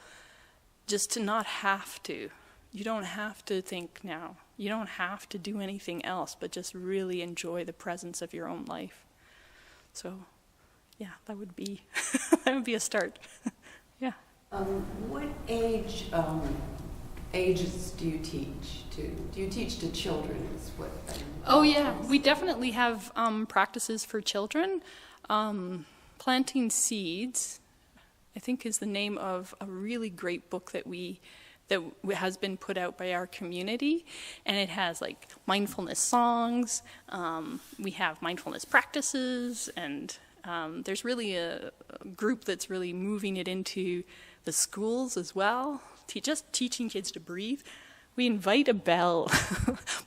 just to not have to. You don't have to think now. You don't have to do anything else, but just really enjoy the presence of your own life. So, yeah, that would be a start. Yeah.
What ages do you teach to? Do you teach to children?
Oh yeah, we definitely have practices for children. Planting seeds I think is the name of a really great book that has been put out by our community, and it has like mindfulness songs. We have mindfulness practices, and there's really a group that's really moving it into the schools as well, just teaching kids to breathe. We invite a bell.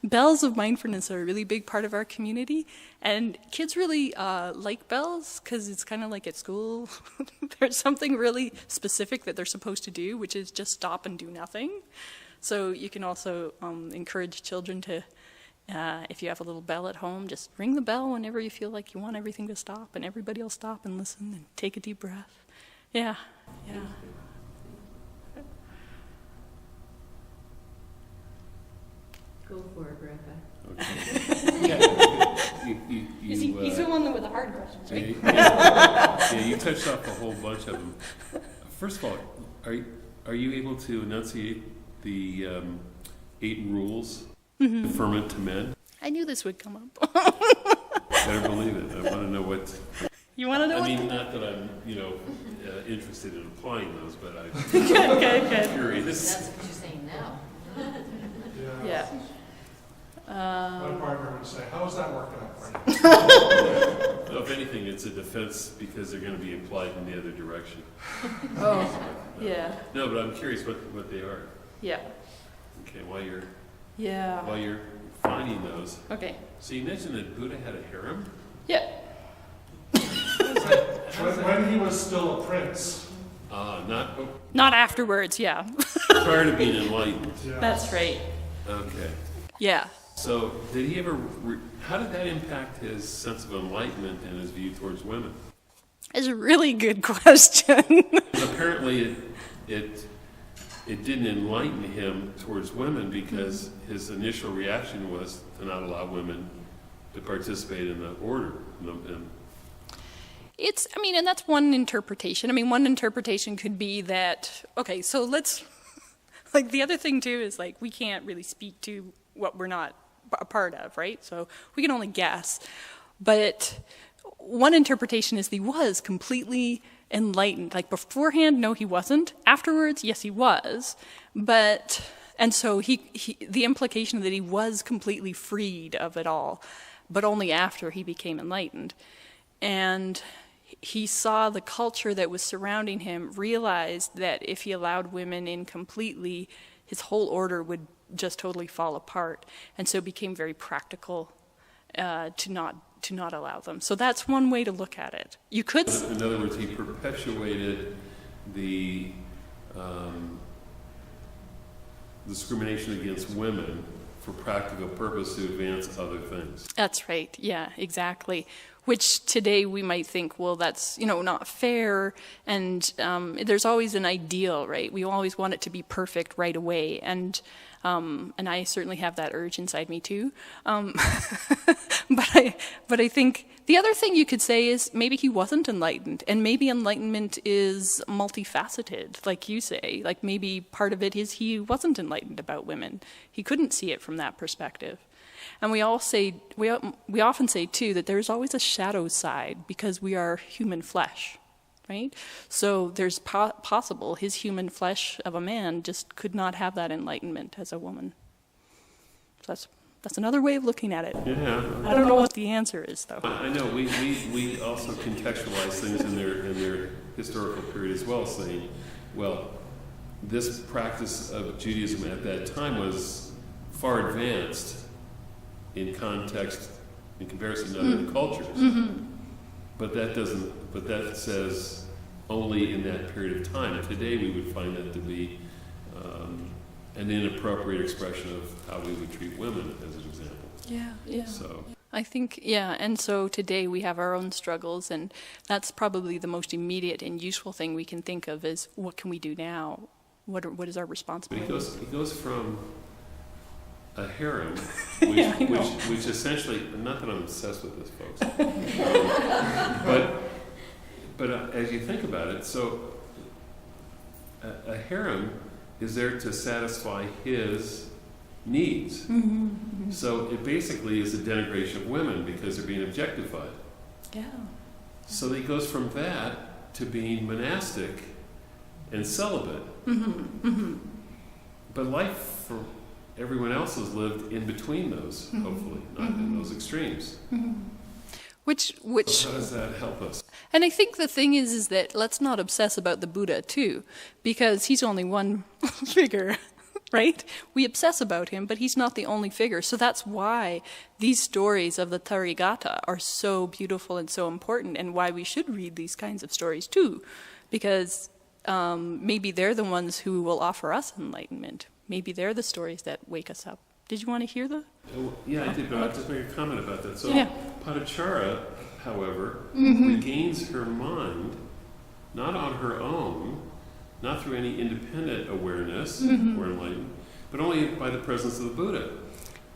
Bells of mindfulness are a really big part of our community, and kids really like bells because it's kind of like at school. There's something really specific that they're supposed to do, which is just stop and do nothing. So you can also encourage children to, if you have a little bell at home, just ring the bell whenever you feel like you want everything to stop, and everybody will stop and listen and take a deep breath. Yeah.
Go for it, Grandpa.
He's the one with the hard questions, right?
Yeah, you touched off a whole bunch of them. First of all, are you able to enunciate the 8 rules affirmant to men?
I knew this would come up.
Better believe it. I want to know what.
You want to know?
I mean, not that I'm, interested in applying those, but I'm
Good.
curious.
That's what you're saying now.
Yeah.
My partner would say, how's that working out for you?
Well, if anything, it's a defense because they're going to be applied in the other direction.
Oh, yeah.
No, but I'm curious what they are.
Yeah.
Okay, while you're finding those.
Okay.
So you mentioned that Buddha had a harem?
Yeah.
When he was still a prince.
Not afterwards, yeah.
Prior to being enlightened.
Yeah.
That's right.
Okay.
Yeah.
So did he ever, how did that impact his sense of enlightenment and his view towards women?
It's a really good question.
Apparently it didn't enlighten him towards women because his initial reaction was to not allow women to participate in the order. And
that's one interpretation. One interpretation could be that, okay, so let's, like the other thing too is like we can't really speak to what we're not a part of, right? So we can only guess. But one interpretation is he was completely enlightened. Like beforehand, no, he wasn't. Afterwards, yes, he was. And so the implication that he was completely freed of it all, but only after he became enlightened. And he saw the culture that was surrounding him, realized that if he allowed women in completely, his whole order would just totally fall apart, and so became very practical to not allow them. So that's one way to look at it. You could.
In other words, he perpetuated the discrimination against women for practical purpose to advance other things.
That's right. Yeah, exactly. Which today we might think, well, that's not fair, and there's always an ideal, right? We always want it to be perfect right away, and I certainly have that urge inside me too. But I think the other thing you could say is maybe he wasn't enlightened, and maybe enlightenment is multifaceted, like you say. Like maybe part of it is he wasn't enlightened about women. He couldn't see it from that perspective. And we often say too that there's always a shadow side because we are human flesh, right? So there's possible his human flesh of a man just could not have that enlightenment as a woman. So that's another way of looking at it.
Yeah.
I don't know what the answer is though.
I know we also contextualize things in their historical period as well, saying, well, this practice of Judaism at that time was far advanced in context, in comparison to other cultures. Mm-hmm. But that says only in that period of time. Today we would find that to be an inappropriate expression of how we would treat women, as an example.
Yeah.
So
I think, and so today we have our own struggles, and that's probably the most immediate and useful thing we can think of is what can we do now? What is our responsibility?
But he goes from a harem, which essentially, not that I'm obsessed with this, folks, but as you think about it, so a harem is there to satisfy his needs. Mm-hmm, mm-hmm. So it basically is a denigration of women because they're being objectified.
Yeah.
So he goes from that to being monastic and celibate. But life for everyone else is lived in between those, hopefully, not in those extremes.
Which
So how does that help us?
And I think the thing is that let's not obsess about the Buddha too, because he's only one figure, right? We obsess about him, but he's not the only figure. So that's why these stories of the Therigatha are so beautiful and so important, and why we should read these kinds of stories too, because maybe they're the ones who will offer us enlightenment. Maybe they're the stories that wake us up. Did you want to hear the?
Oh, yeah, I did, but I'll just make a comment about that. So
Yeah.
Padachara, however, regains her mind, not on her own, not through any independent awareness or enlightenment, but only by the presence of the Buddha.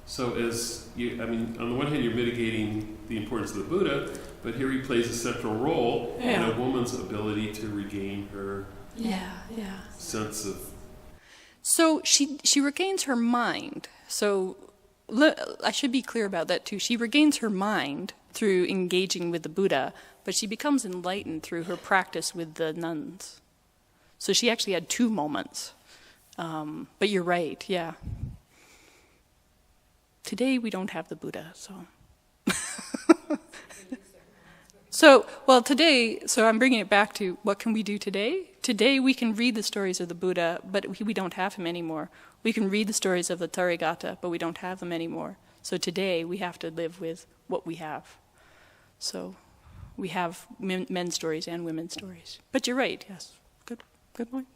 So on the one hand, you're mitigating the importance of the Buddha, but here he plays a central role in a woman's ability to regain her sense of...
So she regains her mind. So I should be clear about that too. She regains her mind through engaging with the Buddha, but she becomes enlightened through her practice with the nuns. So she actually had two moments. But you're right, yeah. Today we don't have the Buddha, so... So I'm bringing it back to what can we do today? Today we can read the stories of the Buddha, but we don't have him anymore. We can read the stories of the Therigatha, but we don't have them anymore. So today we have to live with what we have. So we have men's stories and women's stories. But you're right, yes. Good point.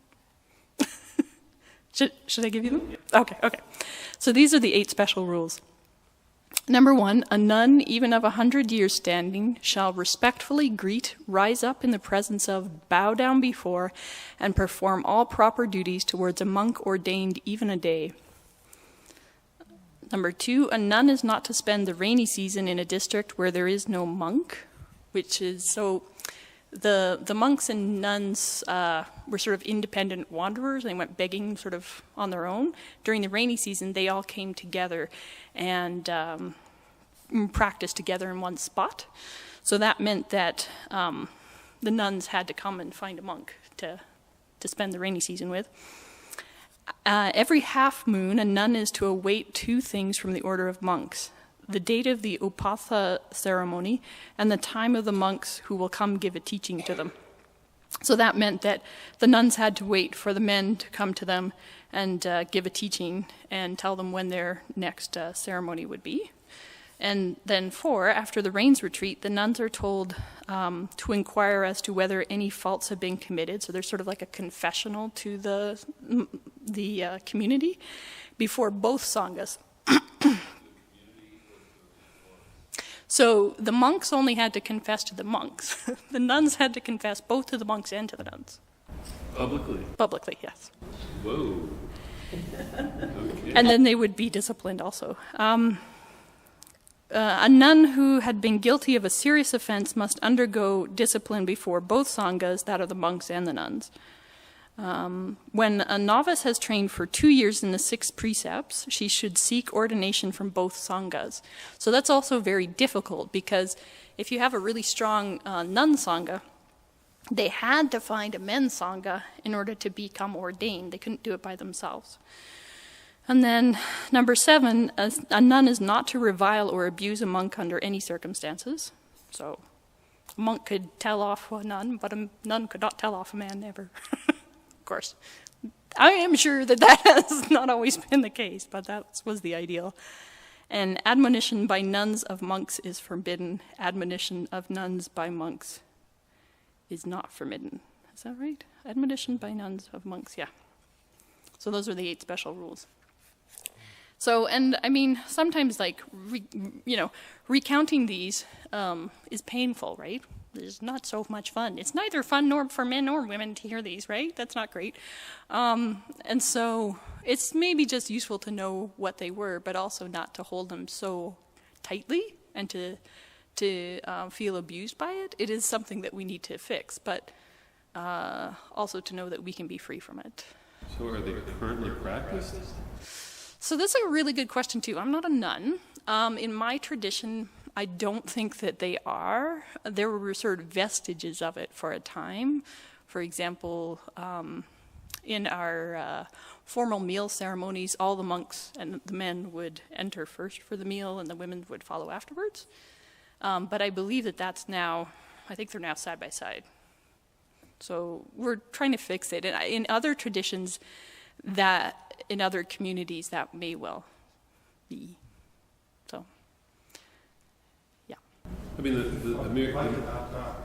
Should I give you them? Okay. So these are the 8 special rules. Number 1, a nun, even of 100 years standing, shall respectfully greet, rise up in the presence of, bow down before, and perform all proper duties towards a monk ordained even a day. Number 2, a nun is not to spend the rainy season in a district where there is no monk, which is so... The monks and nuns were sort of independent wanderers. They went begging sort of on their own. During the rainy season, they all came together and practiced together in one spot. So that meant that the nuns had to come and find a monk to spend the rainy season with. Every half moon, a nun is to await 2 things from the order of monks: the date of the Upatha ceremony, and the time of the monks who will come give a teaching to them. So that meant that the nuns had to wait for the men to come to them and give a teaching and tell them when their next ceremony would be. And then 4, after the rains retreat, the nuns are told to inquire as to whether any faults have been committed. So there's sort of like a confessional to the community before both sanghas. So the monks only had to confess to the monks. The nuns had to confess both to the monks and to the nuns.
Publicly?
Publicly, yes.
Whoa. Okay.
And then they would be disciplined also. A nun who had been guilty of a serious offense must undergo discipline before both sanghas, that of the monks and the nuns. When a novice has trained for 2 years in the 6 precepts, she should seek ordination from both sanghas. So that's also very difficult, because if you have a really strong nun sangha, they had to find a men sangha in order to become ordained. They couldn't do it by themselves. And then number 7, a nun is not to revile or abuse a monk under any circumstances. So a monk could tell off a nun, but a nun could not tell off a man, never. Of course. I am sure that has not always been the case, but that was the ideal. And admonition by nuns of monks is forbidden. Admonition of nuns by monks is not forbidden. Is that right? Admonition by nuns of monks, yeah. So those are the 8 special rules. So, and I mean, sometimes recounting these is painful, right? It's not so much fun. It's neither fun nor for men or women to hear these, right? That's not great. And so it's maybe just useful to know what they were, but also not to hold them so tightly and to feel abused by it. It is something that we need to fix, but also to know that we can be free from it.
So are they currently practiced?
So this is a really good question, too. I'm not a nun. In my tradition, I don't think that they are. There were sort of vestiges of it for a time, For example, in our formal meal ceremonies, all the monks and the men would enter first for the meal and the women would follow afterwards. But I believe that that's now, I think they're now side by side. So we're trying to fix it. And in other traditions, in other communities, that may well be. So, yeah.
I mean,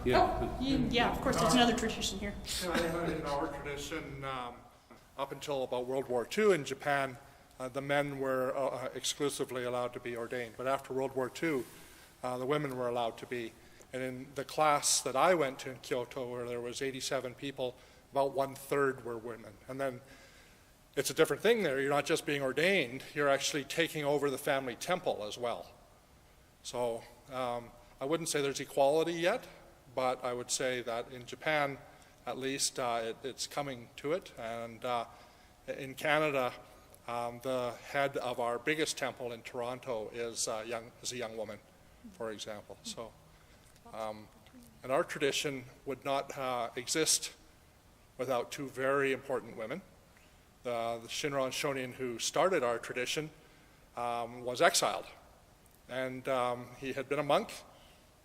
Yeah, of course, there's another tradition here.
In our tradition, up until about World War II in Japan, the men were exclusively allowed to be ordained. But after World War II, the women were allowed to be. And in the class that I went to in Kyoto, where there was 87 people, about 1/3 were women. And then it's a different thing there. You're not just being ordained, you're actually taking over the family temple as well. So I wouldn't say there's equality yet, but I would say that in Japan, at least, it's coming to it. And in Canada, the head of our biggest temple in Toronto is a young woman, for example. So, and our tradition would not exist without two very important women. The Shinran Shonin who started our tradition was exiled, and he had been a monk.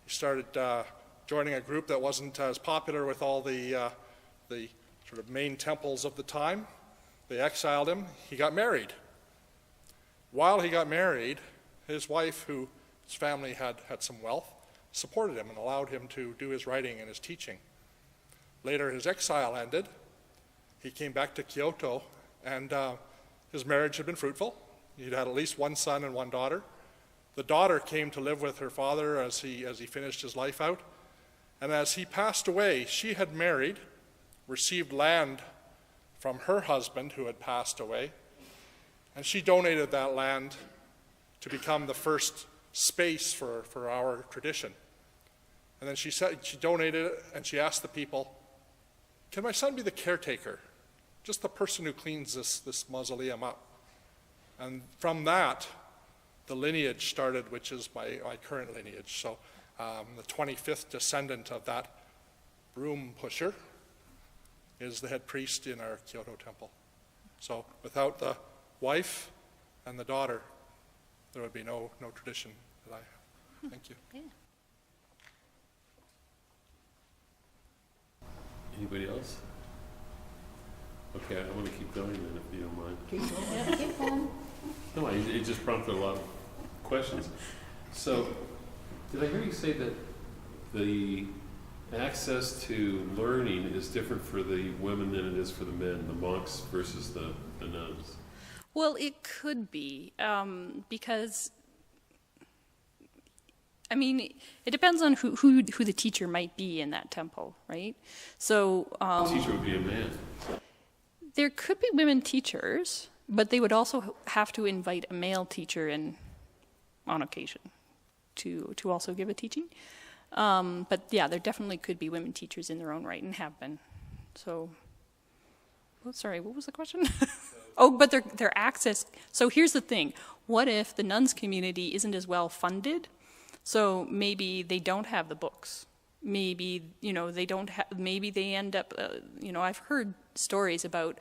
He started joining a group that wasn't as popular with all the sort of main temples of the time. They exiled him. He got married. While he got married, his wife, whose family had some wealth, supported him and allowed him to do his writing and his teaching. Later, his exile ended. He came back to Kyoto, and his marriage had been fruitful. He'd had at least one son and one daughter. The daughter came to live with her father as he finished his life out. And as he passed away, she had married, received land from her husband who had passed away, and she donated that land to become the first space for our tradition. And then she donated it, and she asked the people, "Can my son be the caretaker? Just the person who cleans this mausoleum up." And from that, the lineage started, which is my current lineage. So the 25th descendant of that broom pusher is the head priest in our Kyoto temple. So without the wife and the daughter, there would be no tradition that I have. Thank you.
Yeah.
Anybody else? Okay, I want to keep going then, if you don't mind.
Keep going.
No, it just prompted a lot of questions. So, did I hear you say that the access to learning is different for the women than it is for the men, the monks versus the nuns?
Well, it could be, because, I mean, it depends on who the teacher might be in that temple, right? So
The teacher would be a man.
there could be women teachers, but they would also have to invite a male teacher in on occasion to also give a teaching. But yeah, there definitely could be women teachers in their own right and have been. So, sorry, what was the question? Oh, but their access. So here's the thing. What if the nuns community isn't as well funded? So maybe they don't have the books. Maybe, they don't have, maybe they end up, I've heard stories about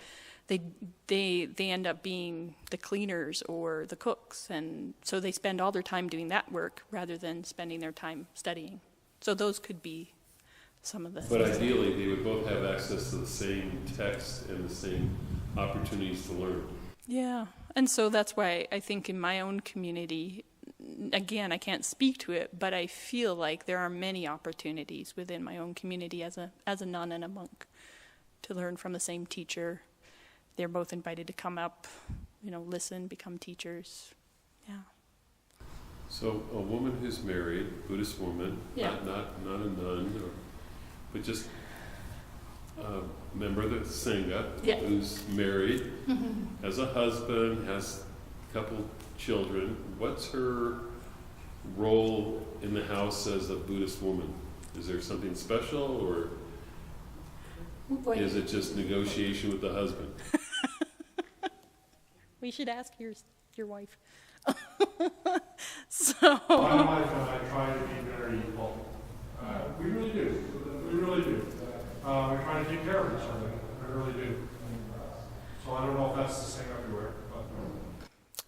they end up being the cleaners or the cooks, and so they spend all their time doing that work rather than spending their time studying. So those could be some of the
But ideally, they would both have access to the same text and the same opportunities to learn.
Yeah, and so that's why I think in my own community, again, I can't speak to it, but I feel like there are many opportunities within my own community as a nun and a monk to learn from the same teacher. They're both invited to come up, listen, become teachers. Yeah.
So a woman who's married, Buddhist woman,
Yeah.
not a nun, but just a member of the Sangha,
Yeah.
who's married, has a husband, has a couple children. What's her role in the house as a Buddhist woman? Is there something special, or is it just negotiation with the husband?
We should ask your wife. So.
My wife and I try to be very equal. We really do. We really do. We try to keep take care of each other. I really do. So I don't know if that's the same everywhere. But.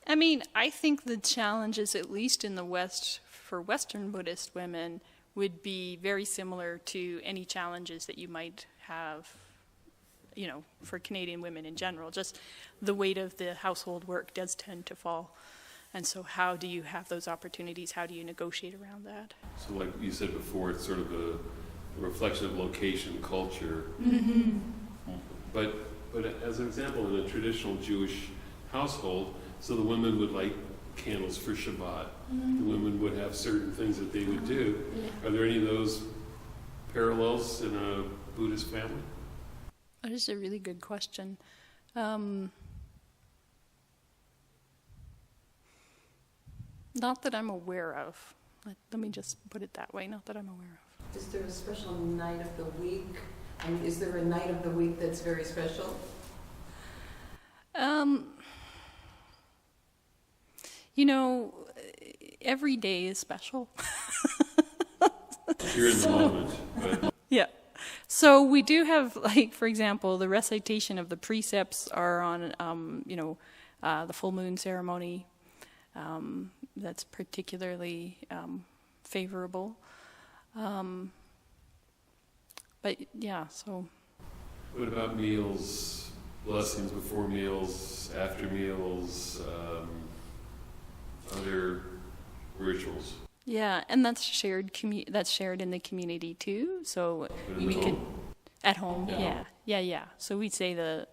I mean, I think the challenges, at least in the West, for Western Buddhist women, would be very similar to any challenges that you might have, you know, for Canadian women in general. Just the weight of the household work does tend to fall. And so how do you have those opportunities? How do you negotiate around that?
So like you said before, it's sort of a reflection of location, culture.
Mm-hmm.
But as an example, in a traditional Jewish household, so the women would light candles for Shabbat. The women would have certain things that they would do. Are there any of those parallels in a Buddhist family?
That is a really good question. Not that I'm aware of. Let me just put it that way, not that I'm aware of.
Is there a special night of the week? I mean, is there a night of the week that's very special?
You know, every day is special.
You're in the moment. But
Yeah. So we do have, like, for example, the recitation of the precepts are on, the full moon ceremony. That's particularly favorable. But yeah, so.
what about meals, blessings before meals, after meals, other rituals?
Yeah, and that's shared. That's shared in the community too. So
But in
we
the
could
home?
at home.
Yeah.
Yeah. So we'd say the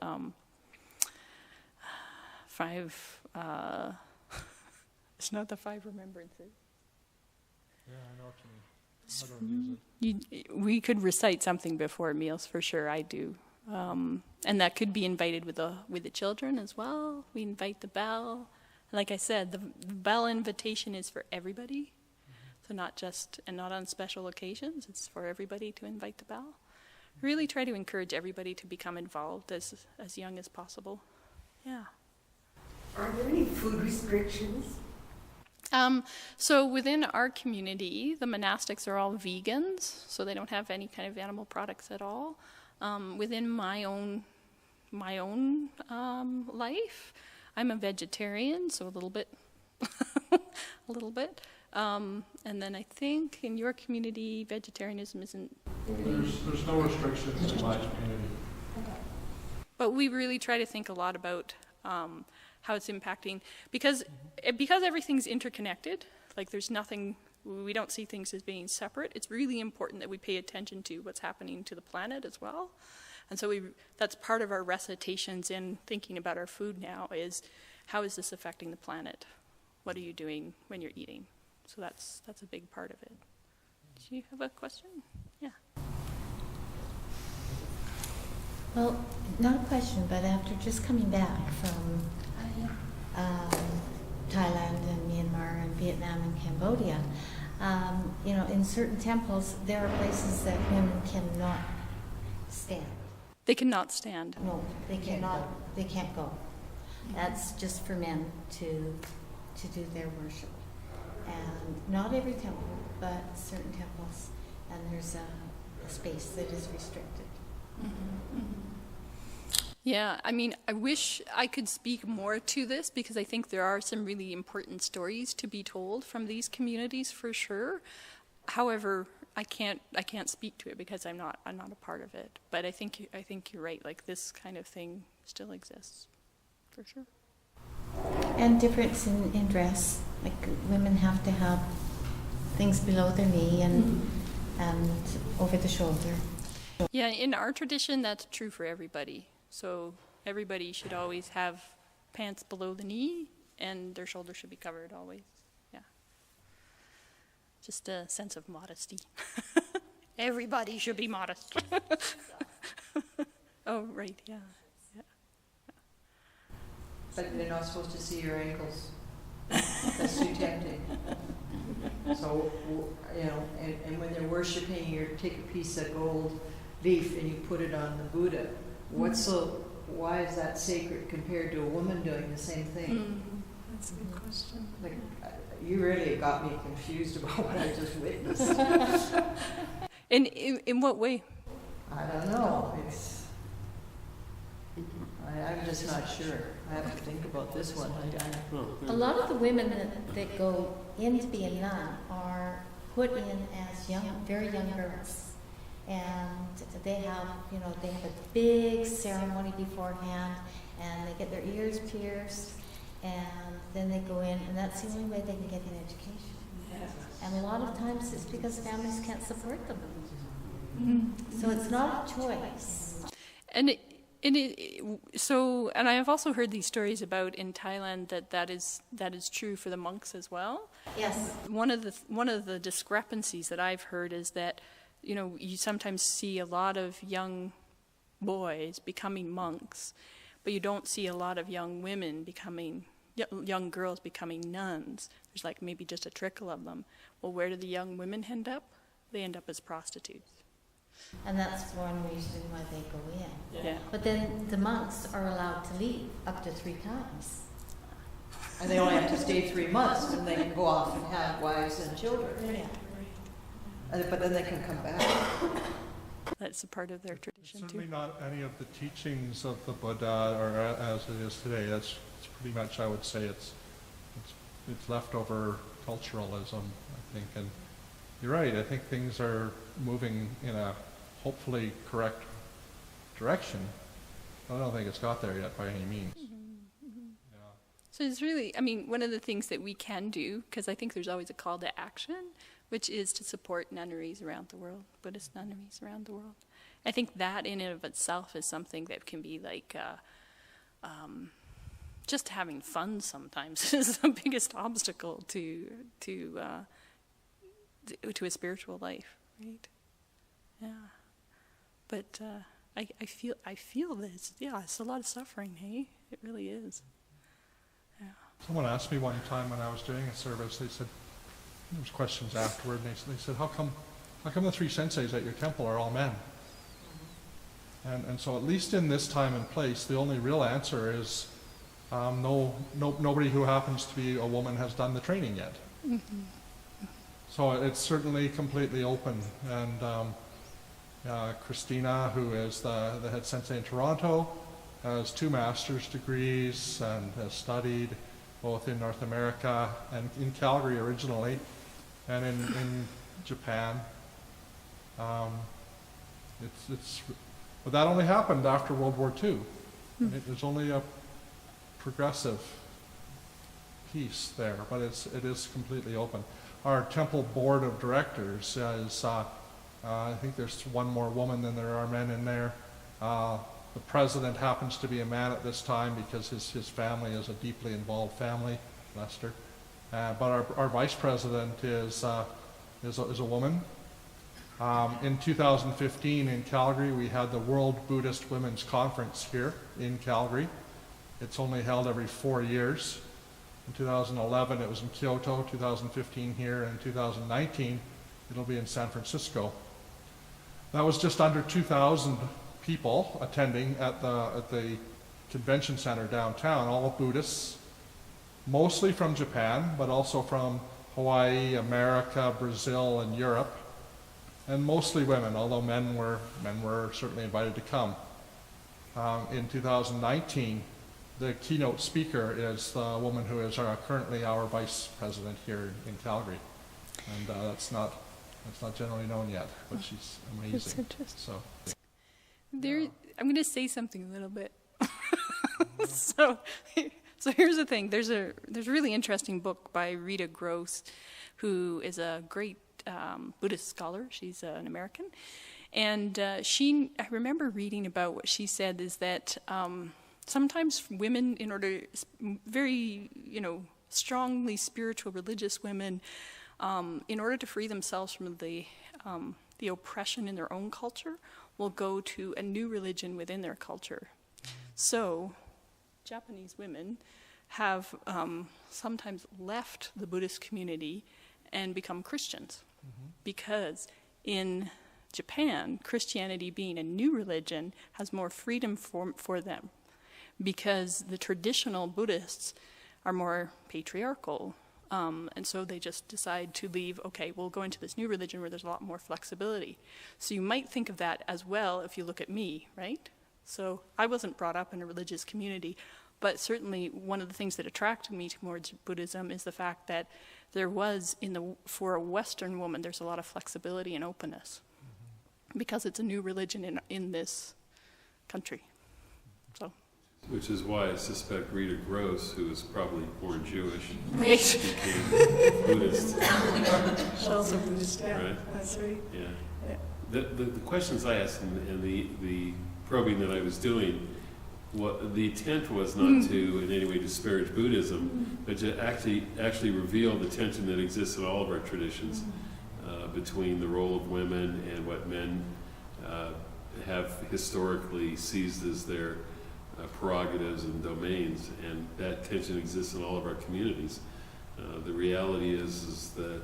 5. It's not the 5 remembrances.
Yeah, I know what you mean. I don't use it.
We could recite something before meals for sure. I do, and that could be invited with the children as well. We invite the bell. Like I said, the bell invitation is for everybody, so not on special occasions. It's for everybody to invite the bell. Really try to encourage everybody to become involved as young as possible. Yeah.
Are there any food restrictions?
So within our community, the monastics are all vegans, so they don't have any kind of animal products at all. Within my own life, I'm a vegetarian, so a little bit. And then I think in your community, vegetarianism isn't.
There's no restrictions in my community.
But we really try to think a lot about how it's impacting, because everything's interconnected. Like there's nothing, we don't see things as being separate. It's really important that we pay attention to what's happening to the planet as well. And so that's part of our recitations in thinking about our food now is, how is this affecting the planet? What are you doing when you're eating? So that's a big part of it. Do you have a question? Yeah.
Well, not a question, but after just coming back from Thailand and Myanmar and Vietnam and Cambodia, in certain temples, there are places that women cannot stand.
They cannot stand.
No, they cannot. They can't go. That's just for men to do their worship. And not every temple, but certain temples, and there's a space that is restricted.
Mm-hmm. Yeah, I mean, I wish I could speak more to this, because I think there are some really important stories to be told from these communities for sure. However, I can't speak to it because I'm not a part of it. But I think you're right. Like this kind of thing still exists, for sure.
And difference in dress, like women have to have things below their knee and over the shoulder.
Yeah, in our tradition, that's true for everybody. So everybody should always have pants below the knee, and their shoulders should be covered always. Yeah. Just a sense of modesty. Everybody should be modest. Oh, right, yeah.
But they're not supposed to see your ankles. That's too tempting. So, and when they're worshiping, you take a piece of gold leaf and you put it on the Buddha. Why is that sacred compared to a woman doing the same thing?
That's a good question.
Like, you really got me confused about what I just witnessed.
In what way?
I don't know. I'm just not sure. I have to think about this one.
A lot of the women that go in to be a nun are put in as very young girls. And they have a big ceremony beforehand, and they get their ears pierced, and then they go in, and that's the only way they can get an education. Yes. And a lot of times it's because families can't support them. Mm-hmm. So it's not a choice.
And I have also heard these stories about in Thailand that is true for the monks as well.
Yes.
One of the discrepancies that I've heard is that you sometimes see a lot of young boys becoming monks, but you don't see a lot of young girls becoming nuns. There's like maybe just a trickle of them. Well, where do the young women end up? They end up as prostitutes.
And that's one reason why they go in.
Yeah.
But then the monks are allowed to leave up to 3 times.
And they only have to stay 3 months, and they can go off and have wives and children.
Yeah.
But then they can come back.
That's a part of their tradition
It's
too.
certainly not any of the teachings of the Buddha, or as it is today. It's pretty much, I would say, it's leftover culturalism, I think. And you're right. I think things are moving in a hopefully correct direction. I don't think it's got there yet by any means.
Mm-hmm, mm-hmm.
Yeah.
So it's really, one of the things that we can do, because I think there's always a call to action, which is to support nunneries around the world, Buddhist nunneries around the world. I think that in and of itself is something that can be like, just having fun sometimes is the biggest obstacle to a spiritual life, right? Yeah. But I feel this. Yeah, it's a lot of suffering, hey? It really is. Yeah.
Someone asked me one time when I was doing a service, they said, there was questions afterward, and they said, how come the 3 senseis at your temple are all men? And so at least in this time and place, the only real answer is nobody who happens to be a woman has done the training yet. Mm-hmm. So it's certainly completely open. And Christina, who is the head sensei in Toronto, has 2 master's degrees and has studied both in North America and in Calgary originally, and in Japan. But that only happened after World War II. It was only a progressive piece there, but it is completely open. Our temple board of directors is, I think there's 1 more woman than there are men in there. The president happens to be a man at this time because his family is a deeply involved family, Lester. But our vice president is a woman. In 2015 in Calgary, we had the World Buddhist Women's Conference here in Calgary. It's only held every 4 years. In 2011, it was in Kyoto, 2015 here, and 2019, it'll be in San Francisco. That was just under 2,000 people attending at the convention center downtown, all Buddhists, mostly from Japan, but also from Hawaii, America, Brazil, and Europe, and mostly women, although men were certainly invited to come. In 2019, the keynote speaker is the woman who is currently our vice president here in Calgary, and that's not generally known yet, but she's amazing.
That's interesting.
So,
I'm going to say something a little bit. So here's the thing. There's a really interesting book by Rita Gross, who is a great Buddhist scholar. She's an American, and I remember reading about what she said is that sometimes women, in order, very strongly spiritual religious women, in order to free themselves from the oppression in their own culture, will go to a new religion within their culture. So Japanese women have sometimes left the Buddhist community and become Christians, because in Japan, Christianity being a new religion has more freedom for them, because the traditional Buddhists are more patriarchal. And so they just decide to leave, okay, we'll go into this new religion where there's a lot more flexibility. So you might think of that as well if you look at me, right? So I wasn't brought up in a religious community, but certainly one of the things that attracted me towards Buddhism is the fact that there was, for a Western woman, there's a lot of flexibility and openness because it's a new religion in this country. So.
Which is why I suspect Rita Gross, who was probably born Jewish,
Right.
became Buddhist.
Also Buddhist, yeah.
Right?
That's right.
Yeah.
Yeah.
The questions I asked and the probing that I was doing, the intent was not to in any way disparage Buddhism, but to actually reveal the tension that exists in all of our traditions between the role of women and what men have historically seized as their prerogatives and domains, and that tension exists in all of our communities. The reality is that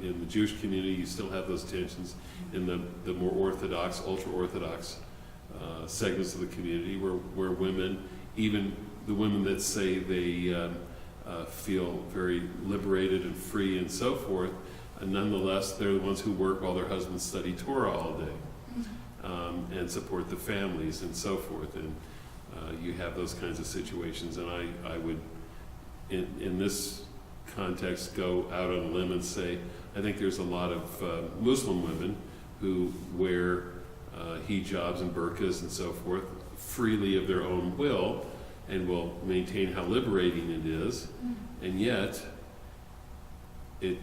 in the Jewish community you still have those tensions. In the more orthodox, ultra-orthodox segments of the community where women, even the women that say they feel very liberated and free and so forth, nonetheless they're the ones who work while their husbands study Torah all day and support the families and so forth. And you have those kinds of situations, and I would, in this context, go out on a limb and say I think there's a lot of Muslim women who wear hijabs and burqas and so forth freely of their own will and will maintain how liberating it is, and yet it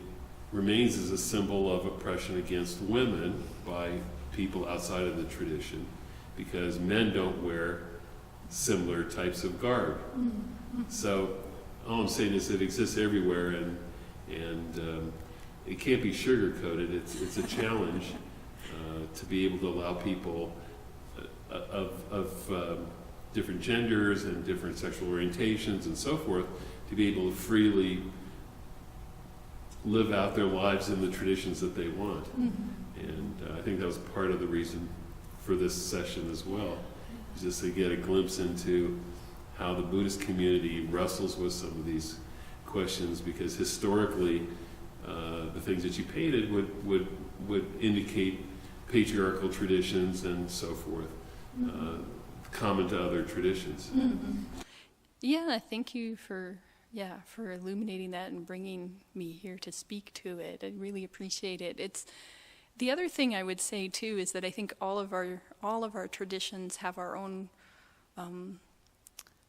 remains as a symbol of oppression against women by people outside of the tradition, because men don't wear similar types of garb. So all I'm saying is it exists everywhere, and it can't be sugar-coated. It's a challenge to be able to allow people of different genders and different sexual orientations and so forth to be able to freely live out their lives in the traditions that they want. And I think that was part of the reason for this session as well, just to get a glimpse into how the Buddhist community wrestles with some of these questions, because historically the things that you painted would indicate patriarchal traditions and so forth, common to other traditions.
Yeah, thank you for illuminating that and bringing me here to speak to it. I really appreciate it. It's the other thing I would say too is that I think all of our traditions have our own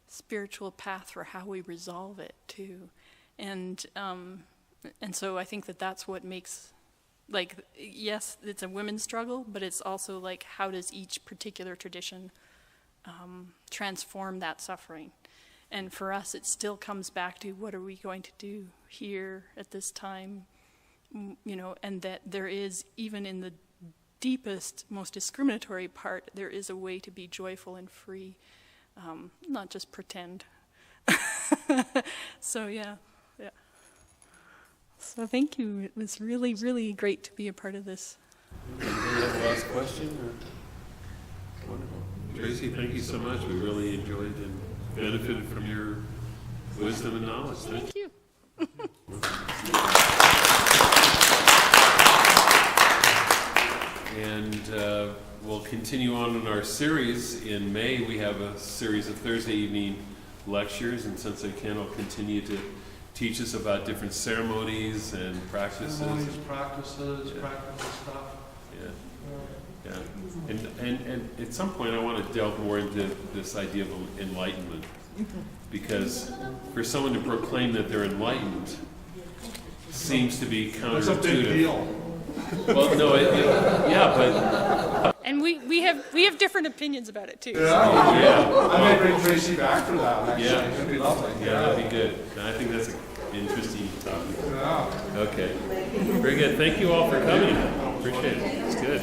spiritual path for how we resolve it too, and so I think that's what makes, like, yes, it's a women's struggle, but it's also like, how does each particular tradition transform that suffering? And for us, it still comes back to what are we going to do here at this time, and that there is, even in the deepest, most discriminatory part, there is a way to be joyful and free, not just pretend. So yeah. So thank you. It was really, really great to be a part of this.
Anybody have a last question? Wonderful. Tracy, thank you so much. We really enjoyed and benefited from your wisdom and knowledge.
Thank you.
And we'll continue on in our series. In May, we have a series of Thursday evening lectures, and Sensei Ken will continue to teach us about different ceremonies and practices.
Practical stuff.
Yeah. And at some point I want to delve more into this idea of enlightenment, because for someone to proclaim that they're enlightened seems to be counterintuitive.
That's a big deal.
Well, no, but
And we have different opinions about it too.
Yeah. I may bring Tracy back for that. Actually.
Yeah.
It'd be lovely.
Yeah, that'd be good. And I think that's an interesting topic.
Yeah.
Okay. Very good. Thank you all for coming. Appreciate it. It's good.